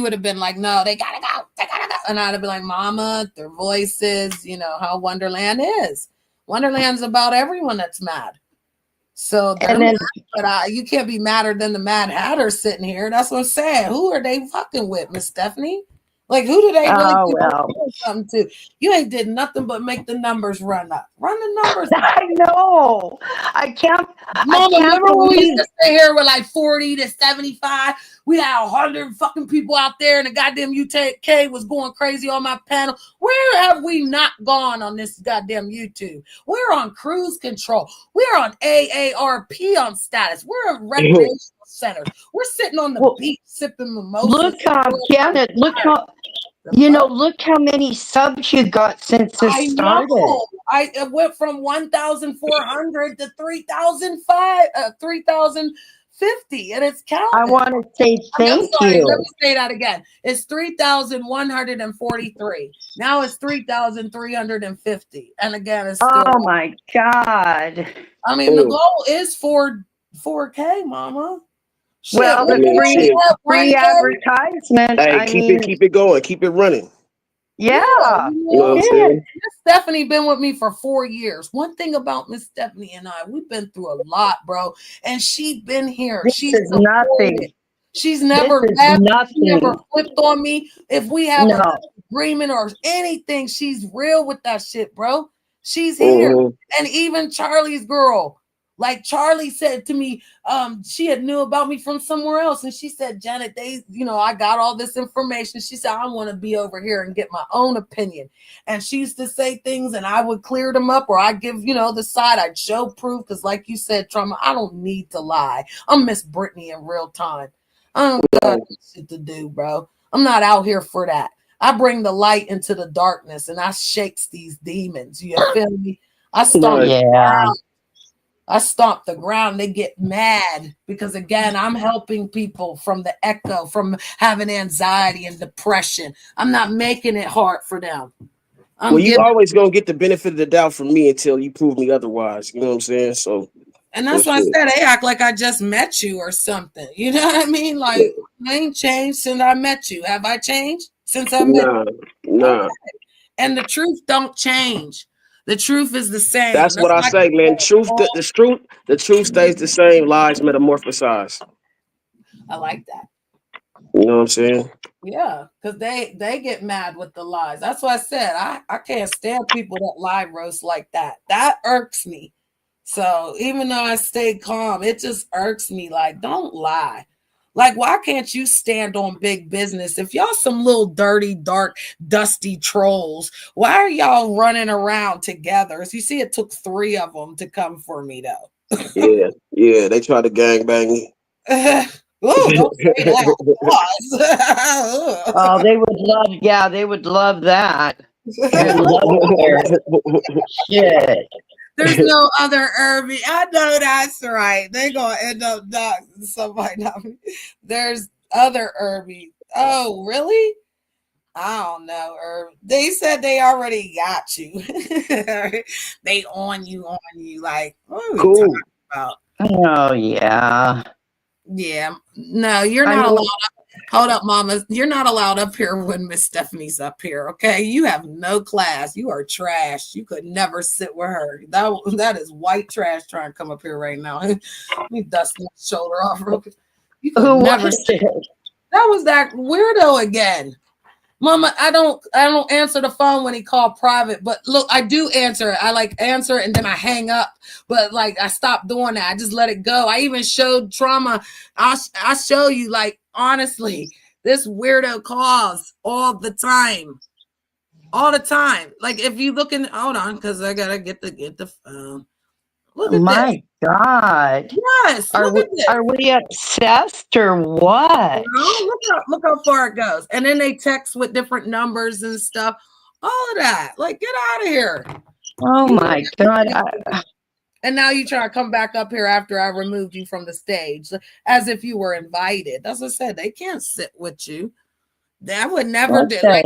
S3: would have been like, no, they gotta go. And I'd have been like, Mama, their voices, how Wonderland is. Wonderland's about everyone that's mad. So you can't be madder than the Mad Hatter sitting here. That's what I'm saying. Who are they fucking with, Miss Stephanie? Like, who do they really do something to? You ain't did nothing but make the numbers run up. Run the numbers up.
S8: I know. I can't.
S3: Mama, remember when we used to stay here with like 40 to 75? We had 100 fucking people out there, and the goddamn UK was going crazy on my panel. Where have we not gone on this goddamn YouTube? We're on cruise control. We're on AARP on status. We're in recreational centers. We're sitting on the beach sipping mimosas.
S8: Look, Janet, look how many subs you got since this started.
S3: I went from 1,400 to 3,000 3,150, and it's counting.
S8: I want to say thank you.
S3: Let me say that again. It's 3,143. Now it's 3,350, and again, it's still.
S8: Oh my God!
S3: I mean, the goal is 4K, Mama. Shit,
S8: Well, the free advertisement.
S4: Hey, keep it going, keep it running.
S8: Yeah.
S4: You know what I'm saying?
S3: Miss Stephanie been with me for 4 years. One thing about Miss Stephanie and I, we've been through a lot, bro. And she's been here. She's
S8: nothing.
S3: She's never left. She never flipped on me. If we have an agreement or anything, she's real with that shit, bro. She's here. And even Charlie's girl. Like Charlie said to me, she had knew about me from somewhere else. And she said, Janet, I got all this information. She said, I want to be over here and get my own opinion. And she used to say things and I would clear them up, or I'd give, the side. I'd show proof. Because like you said, Trauma, I don't need to lie. I'm Miss Brittany in real time. I don't got shit to do, bro. I'm not out here for that. I bring the light into the darkness and I shakes these demons. You feel me? I stomp the ground. They get mad because, again, I'm helping people from the echo, from having anxiety and depression. I'm not making it hard for them.
S4: You always going to get the benefit of the doubt from me until you prove me otherwise. You know what I'm saying? So,
S3: and that's why I said they act like I just met you or something. You know what I mean? Like, I ain't changed since I met you. Have I changed since I met you?
S4: Nah.
S3: Okay. And the truth don't change. The truth is the same.
S4: That's what I say, man. The truth stays the same. Lies metamorphosize.
S3: I like that.
S4: You know what I'm saying?
S3: Yeah, because they get mad with the lies. That's what I said. I can't stand people that lie roast like that. That irks me. So even though I stay calm, it just irks me. Like, don't lie. Like, why can't you stand on big business? If y'all some little dirty, dark, dusty trolls, why are y'all running around together? As you see, it took 3 of them to come for me, though.
S4: Yeah, they try to gangbang me.
S3: Oh, don't say that.
S8: Oh, they would love that. Shit.
S3: There's no other Irby. I know that's right. They're going to end up doxing somebody. There's other Irby. Oh, really? I don't know, Irby. They said they already got you. They on you. Like, what are we talking about?
S8: Oh, yeah.
S3: Yeah. No, you're not allowed. Hold up, Mama. You're not allowed up here when Miss Stephanie's up here, okay? You have no class. You are trash. You could never sit with her. That is white trash trying to come up here right now. Let me dust my shoulder off real quick. You could never sit. That was that weirdo again. Mama, I don't answer the phone when he called private, but look, I do answer it. I answer it and then I hang up. But I stopped doing that. I just let it go. I even showed Trauma. I'll show you, honestly, this weirdo calls all the time. All the time. If you look in, hold on, because I gotta get the phone. Look at
S8: my God.
S3: Yes.
S8: Are we obsessed or what?
S3: Look how far it goes. And then they text with different numbers and stuff. All of that. Get out of here.
S8: Oh my God.
S3: And now you try to come back up here after I removed you from the stage as if you were invited. That's what I said. They can't sit with you. That would never do. I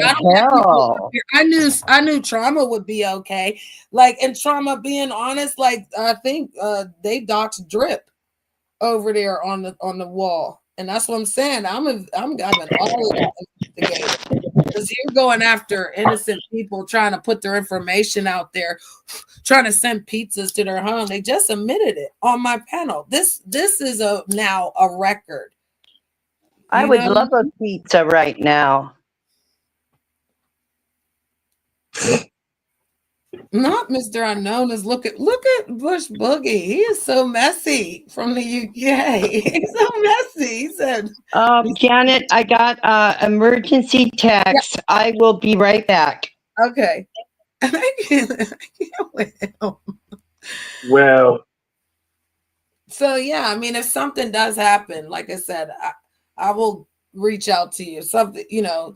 S3: knew Trauma would be okay. And Trauma, being honest, I think they doxed Drip over there on the wall, and that's what I'm saying. I'm all of that investigated because you're going after innocent people, trying to put their information out there, trying to send pizzas to their home. They just admitted it on my panel. This is now a record.
S8: I would love a pizza right now.
S3: Not Mr. Unknown is look at Bush Boogie. He is so messy from the UK. He's so messy. He said,
S8: Janet, I got emergency text. Yeah. I will be right back.
S3: Okay. I can't with him.
S4: Well.
S3: So yeah, I mean, if something does happen, like I said, I will reach out to you. Something,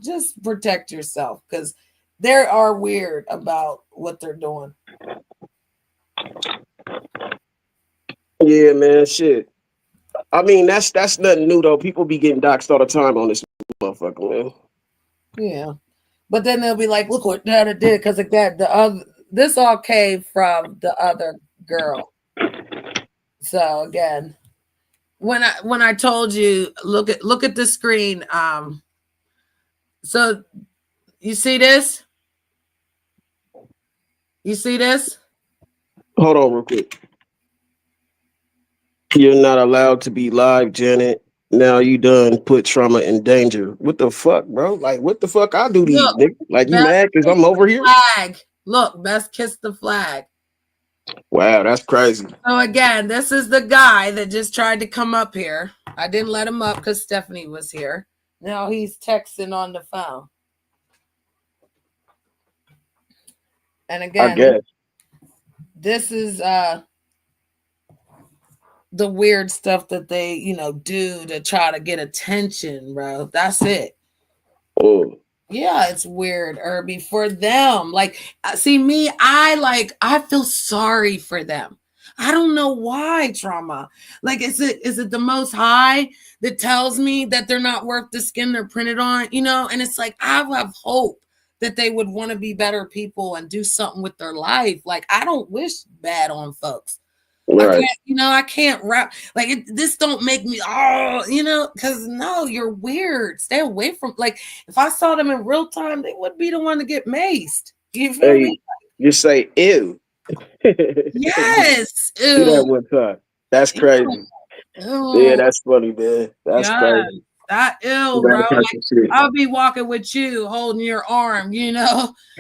S3: just protect yourself because they are weird about what they're doing.
S4: Yeah, man, shit. I mean, that's nothing new though. People be getting doxxed all the time on this motherfucker, man.
S3: Yeah, but then they'll be like, "Look what Dada did," because again, the other this all came from the other girl. So again, when I told you, look at the screen. So you see this? You see this?
S4: Hold on real quick. You're not allowed to be live, Janet. Now you done put trauma in danger. What the fuck, bro? Like, what the fuck I do to you,
S3: Look,
S4: nigga? Like, you
S3: best
S4: mad because
S3: kiss
S4: I'm over
S3: the
S4: here?
S3: flag. Look, best kiss the flag.
S4: Wow, that's crazy.
S3: So again, this is the guy that just tried to come up here. I didn't let him up because Stephanie was here. Now he's texting on the phone. And
S4: I
S3: again,
S4: guess.
S3: this is the weird stuff that they, do to try to get attention, bro. That's it.
S4: Oh.
S3: Yeah, it's weird, Irby, for them. Like, see me, I feel sorry for them. I don't know why, trauma. Like, is it the Most High that tells me that they're not worth the skin they're printed on? And it's like, I have hope that they would want to be better people and do something with their life. Like, I don't wish bad on folks.
S4: Right.
S3: I can't rap like this. Don't make me because no, you're weird. Stay away from like if I saw them in real time, they would be the one to get maced. You feel me?
S4: You say ew.
S3: Yes.
S4: Do that one time. That's crazy.
S3: Ew.
S4: Yeah, that's funny, man. That's crazy.
S3: That ill, bro. Like, I'll be walking with you, holding your arm,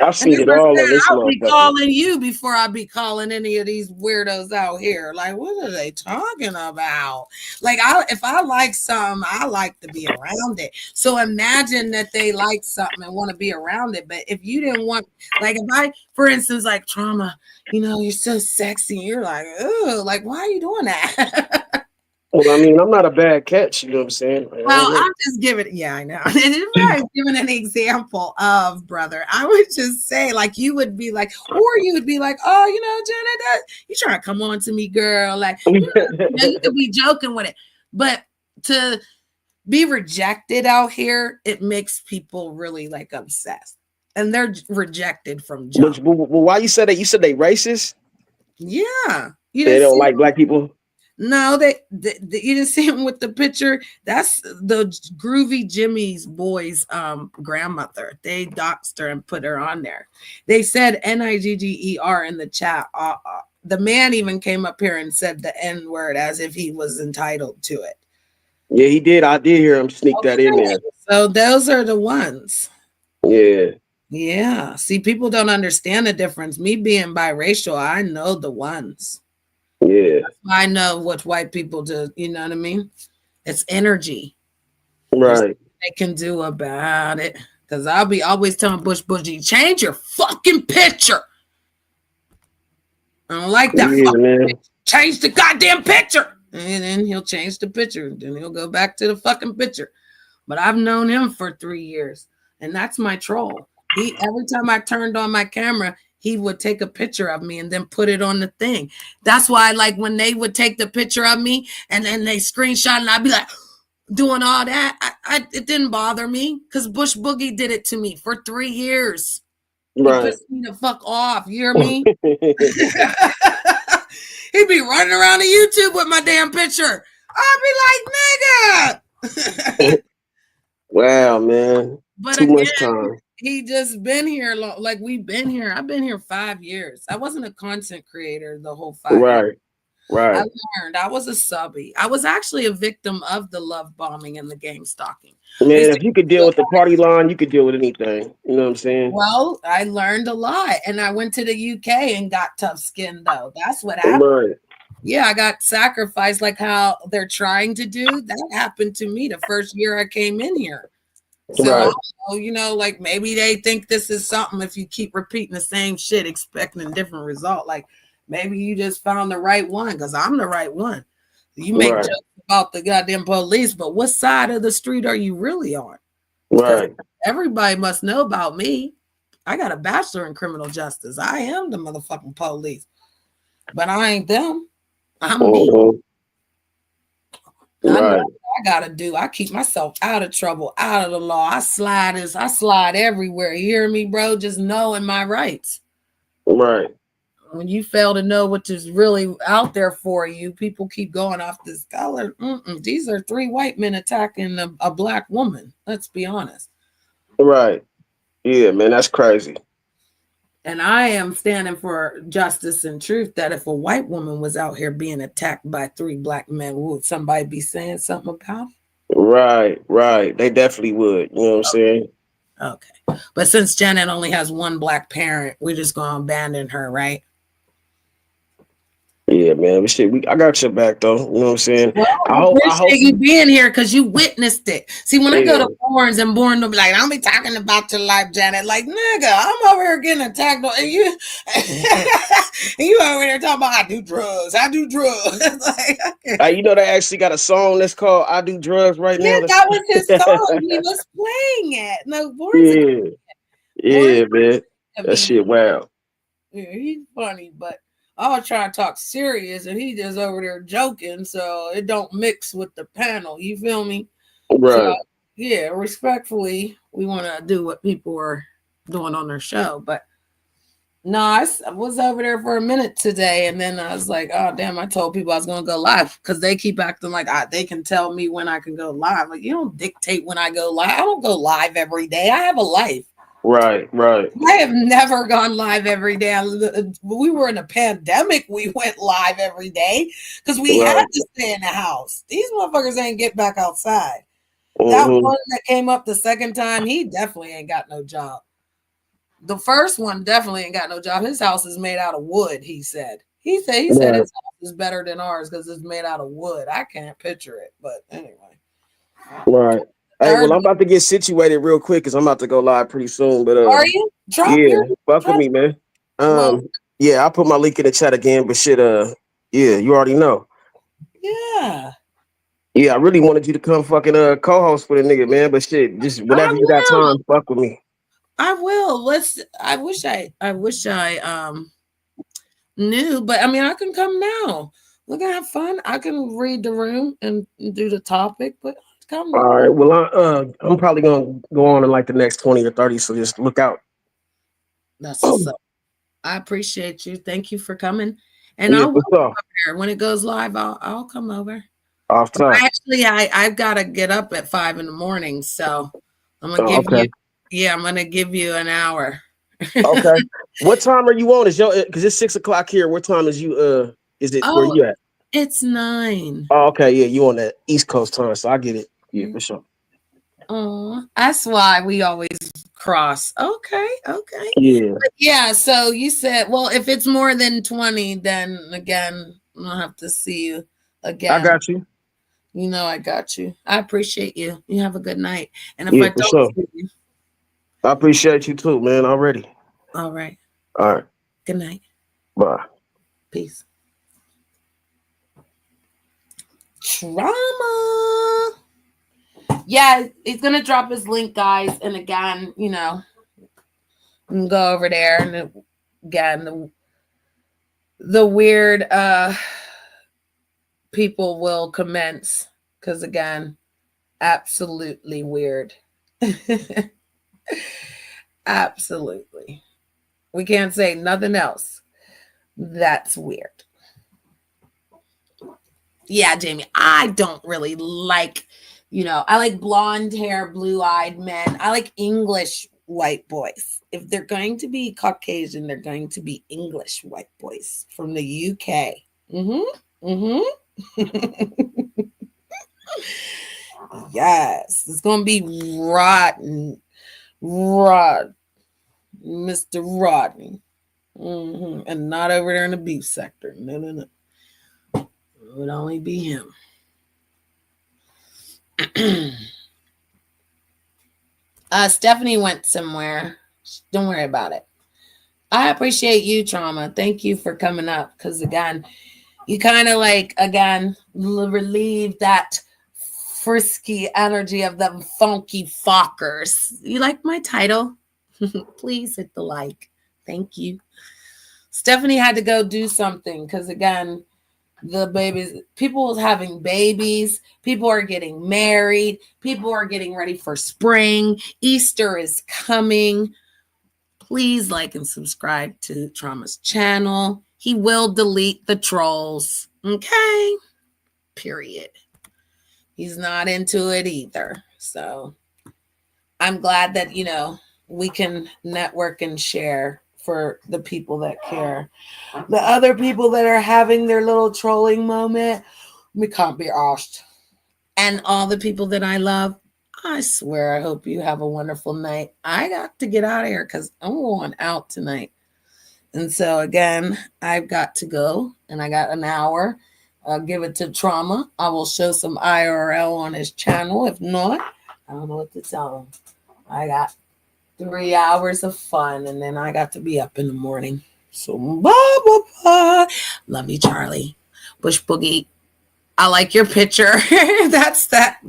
S4: I've seen it all on this
S3: I'll be
S4: motherfucker.
S3: calling you before I be calling any of these weirdos out here. Like, what are they talking about? Like, if I like something, I like to be around it. So imagine that they like something and want to be around it. But if you didn't want, like, if I, for instance, like trauma, you're so sexy. You're like, oh, like, why are you doing that?
S4: Well, I mean, I'm not a bad catch, you know what I'm saying?
S3: Well, I'm just giving, yeah, I know. If I was giving an example of brother, I would just say, like, you would be like, or you would be like, oh, Janet, you trying to come on to me, girl. Like, you could be joking with it. But to be rejected out here, it makes people really like obsessed. And they're rejected from jump.
S4: Well, why you said that? You said they racist?
S3: Yeah.
S4: They don't like black people?
S3: No, they you didn't see him with the picture. That's the Groovy Jimmy's boy's grandmother. They doxed her and put her on there. They said Nigger in the chat. The man even came up here and said the N word as if he was entitled to it.
S4: Yeah, he did. I did hear him sneak that in there.
S3: So those are the ones.
S4: Yeah.
S3: Yeah. See, people don't understand the difference. Me being biracial, I know the ones.
S4: Yeah.
S3: I know what white people do. You know what I mean? It's energy.
S4: Right.
S3: They can do about it. Because I'll be always telling Bushy, change your fucking picture. I don't like that.
S4: Yeah,
S3: change the goddamn picture. And then he'll change the picture. Then he'll go back to the fucking picture. But I've known him for 3 years. And that's my troll. Every time I turned on my camera, he would take a picture of me and then put it on the thing. That's why, like, when they would take the picture of me and then they screenshot and I'd be like doing all that, it didn't bother me because Bush Boogie did it to me for 3 years.
S4: Right.
S3: He pissed me the fuck off. You hear me? He'd be running around the YouTube with my damn picture. I'd be like, nigga.
S4: Wow, man.
S3: But
S4: too much time.
S3: He just been here like we've been here. I've been here 5 years. I wasn't a content creator the whole 5 years.
S4: Right.
S3: I learned. I was a subby. I was actually a victim of the love bombing and the game stalking.
S4: Man, if you could deal with the party line, you could deal with anything. You know what I'm saying?
S3: Well, I learned a lot, and I went to the UK and got tough skin. Though that's what happened.
S4: Right.
S3: Yeah, I got sacrificed, like how they're trying to do. That happened to me the first year I came in here. So, like maybe they think this is something if you keep repeating the same shit, expecting a different result. Like maybe you just found the right one because I'm the right one. You make jokes about the goddamn police, but what side of the street are you really on?
S4: Right.
S3: Everybody must know about me. I got a bachelor in criminal justice. I am the motherfucking police, but I ain't them. I'm me. I know what I gotta do. I keep myself out of trouble, out of the law. I slide everywhere. You hear me, bro? Just knowing my rights.
S4: Right.
S3: When you fail to know what is really out there for you, people keep going off this color. These are 3 white men attacking a black woman. Let's be honest.
S4: Right. Yeah, man, that's crazy.
S3: And I am standing for justice and truth that if a white woman was out here being attacked by 3 black men, would somebody be saying something about it?
S4: Right. They definitely would. You know what I'm saying?
S3: Okay. But since Janet only has 1 black parent, we're just going to abandon her, right?
S4: Yeah, man. But shit, I got your back though. You know what I'm saying?
S3: Well, I appreciate you being here because you witnessed it. See, when I go to Borns and Born, they'll be like, "I'll be talking about your life, Janet." Like, nigga, I'm over here getting attacked, and you, and you over here talking about I do drugs. Like, okay.
S4: You know, they actually got a song that's called "I Do Drugs" right now.
S3: That was his song. He was playing it. No, Borns.
S4: Yeah, man. That shit, wow.
S3: Yeah, he's funny, but I was trying to talk serious and he just over there joking, so it don't mix with the panel. You feel me?
S4: Right.
S3: So, yeah, respectfully, we want to do what people are doing on their show. But no, I was over there for a minute today, and then I was like, oh, damn, I told people I was going to go live because they keep acting like they can tell me when I can go live. Like, you don't dictate when I go live. I don't go live every day. I have a life.
S4: Right.
S3: I have never gone live every day. We were in a pandemic. We went live every day because we had to stay in the house. These motherfuckers ain't get back outside. That one that came up the second time, he definitely ain't got no job. The first one definitely ain't got no job. His house is made out of wood, he said. He said his house is better than ours because it's made out of wood. I can't picture it, but anyway.
S4: Right. Hey, well, I'm about to get situated real quick because I'm about to go live pretty soon. But
S3: are you?
S4: Fuck with me, man. Yeah, I'll put my link in the chat again. But shit, yeah, you already know.
S3: Yeah.
S4: Yeah, I really wanted you to come fucking co-host with a nigga, man. But shit, just whenever you got time, fuck with me.
S3: I will. I wish I knew, but I mean, I can come now. We're gonna have fun. I can read the room and do the topic, but come.
S4: All right. Well, I'm probably gonna go on in like the next 20 or 30, so just look out.
S3: That's what's up. I appreciate you. Thank you for coming. And I'll come over there. When it goes live, I'll come over.
S4: Off time.
S3: Actually, I've got to get up at 5 a.m, so I'm gonna give you. Yeah, I'm gonna give you an hour.
S4: Okay. What time are you on? Is because it's 6 o'clock here. What time is you? Is it where you at?
S3: It's 9.
S4: Oh, okay. Yeah, you on that East Coast time, so I get it. Yeah, for sure.
S3: Oh, that's why we always cross. Okay.
S4: Yeah.
S3: But yeah. So you said, well, if it's more than 20, then again, I'll have to see you again.
S4: I got you.
S3: You know, I got you. I appreciate you. You have a good night. And if I don't see you,
S4: I appreciate you too, man. Already.
S3: All right.
S4: All right.
S3: Good night.
S4: Bye.
S3: Peace. Trauma. Yeah, he's gonna drop his link, guys. And again, you know, go over there and again the weird people will commence because again, absolutely weird. Absolutely. We can't say nothing else. That's weird. Yeah, Jamie, I don't really like, I like blonde hair, blue-eyed men. I like English white boys. If they're going to be Caucasian, they're going to be English white boys from the UK. Yes, it's going to be rotten. Mr. Rodney. And not over there in the beef sector. No. It would only be him. Stephanie went somewhere. Don't worry about it. I appreciate you, Trauma. Thank you for coming up. Because again, you kind of relieve that frisky energy of them funky Fockers. You like my title? Please hit the like. Thank you. Stephanie had to go do something because again, The babies, people are having babies, people are getting married, people are getting ready for spring. Easter is coming. Please like and subscribe to Trauma's channel. He will delete the trolls. Okay. Period. He's not into it either. So I'm glad that, we can network and share for the people that care. The other people that are having their little trolling moment, we can't be asked. And all the people that I love, I swear, I hope you have a wonderful night. I got to get out of here because I'm going out tonight. And so again, I've got to go and I got an hour. I'll give it to Trauma. I will show some IRL on his channel. If not, I don't know what to tell him. I got 3 hours of fun and then I got to be up in the morning. So bye. Love you, Charlie. Bush Boogie. I like your picture. That's that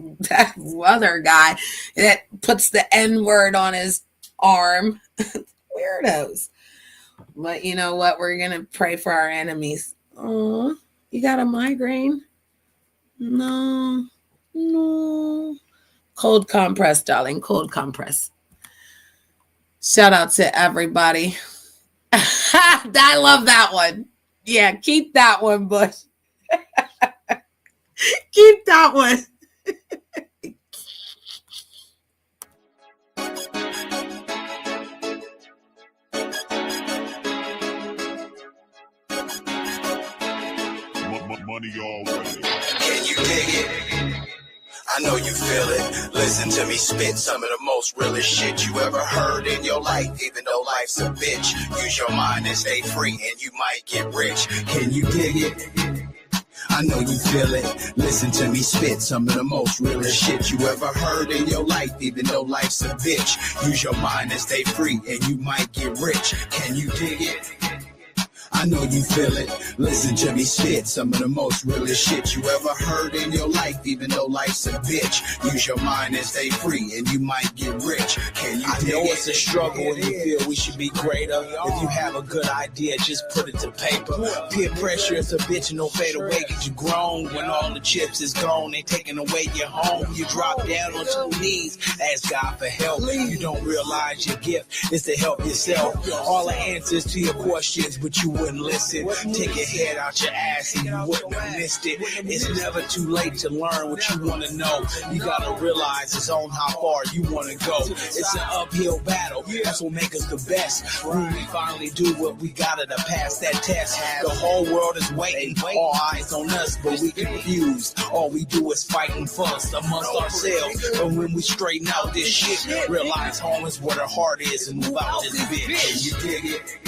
S3: other guy that puts the N-word on his arm. Weirdos. But you know what? We're going to pray for our enemies. Oh, you got a migraine? No. Cold compress, darling. Cold compress. Shout out to everybody. I love that one. Yeah, keep that one, Bush. Keep that one.
S2: Money already. Can you dig it? I know you feel it. Listen to me spit some of the most realest shit you ever heard in your life. Even though life's a bitch, use your mind and stay free and you might get rich. Can you dig it? I know you feel it. Listen to me spit some of the most realest shit you ever heard in your life. Even though life's a bitch, use your mind and stay free and you might get rich. Can you dig it? I know you feel it. Listen to me spit some of the most realest shit you ever heard in your life. Even though life's a bitch, use your mind and stay free and you might get rich. Can you I know it? It's a struggle and you feel we should be greater. If you have a good idea, just put it to paper. Peer pressure is a bitch and don't fade away. Get you grown when all the chips is gone. They taking away your home. You drop down on your knees, ask God for help. You don't realize your gift is to help yourself. All the answers to your questions, but you wouldn't listen. Take your head out your ass and you wouldn't have missed it. It's never too late to learn what you want to know. You gotta realize it's on how far you want to go. It's an uphill battle. That's what makes us the best. When we finally do what we gotta to pass that test. The whole world is waiting. All eyes on us, but we confused. All we do is fight and fuss amongst ourselves. But when we straighten out this shit, realize home is where the heart is and move out this bitch. You dig it?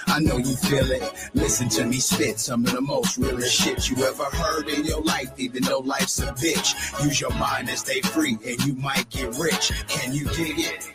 S2: I know you feel it. Listen to me spit some of the most realest shit you ever heard in your life. Even though life's a bitch, use your mind and stay free and you might get rich. Can you dig it?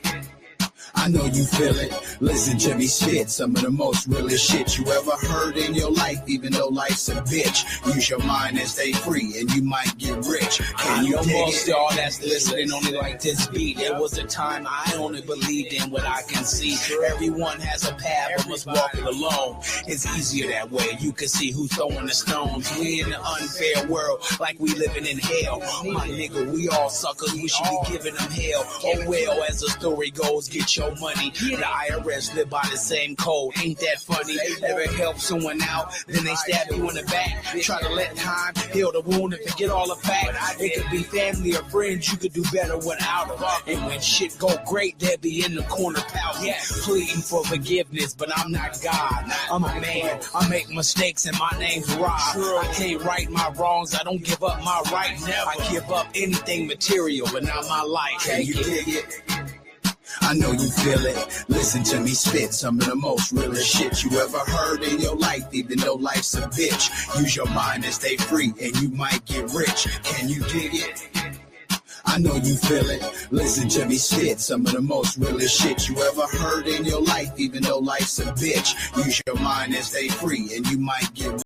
S2: I know you feel it. Listen to me spit some of the most realest shit you ever heard in your life. Even though life's a bitch, use your mind and stay free and you might get rich. Can you dig it? Y'all that's listening only like this beat. There was a time I only believed in what I can see. Everyone has a path but must walk it alone. It's easier that way. You can see who's throwing the stones. We in an unfair world like we living in hell. My nigga, we all suckers. We should be giving them hell. Oh well, as the story goes, get your money. The IRS live by the same code. Ain't that funny? Ever help someone out, then they stab you in the back. Try to let time heal the wound and forget all the facts. It could be family or friends, you could do better without them. And when shit go great, they'll be in the corner pouting, pleading for forgiveness. But I'm not God. I'm a man. I make mistakes and my name's Rob. I can't right my wrongs. I don't give up my right. I give up anything material, but not my life. Can you dig it? I know you feel it. Listen to me spit some of the most realest shit you ever heard in your life. Even though life's a bitch, use your mind and stay free and you might get rich. Can you dig it? I know you feel it. Listen to me spit some of the most realest shit you ever heard in your life. Even though life's a bitch, use your mind and stay free and you might get rich.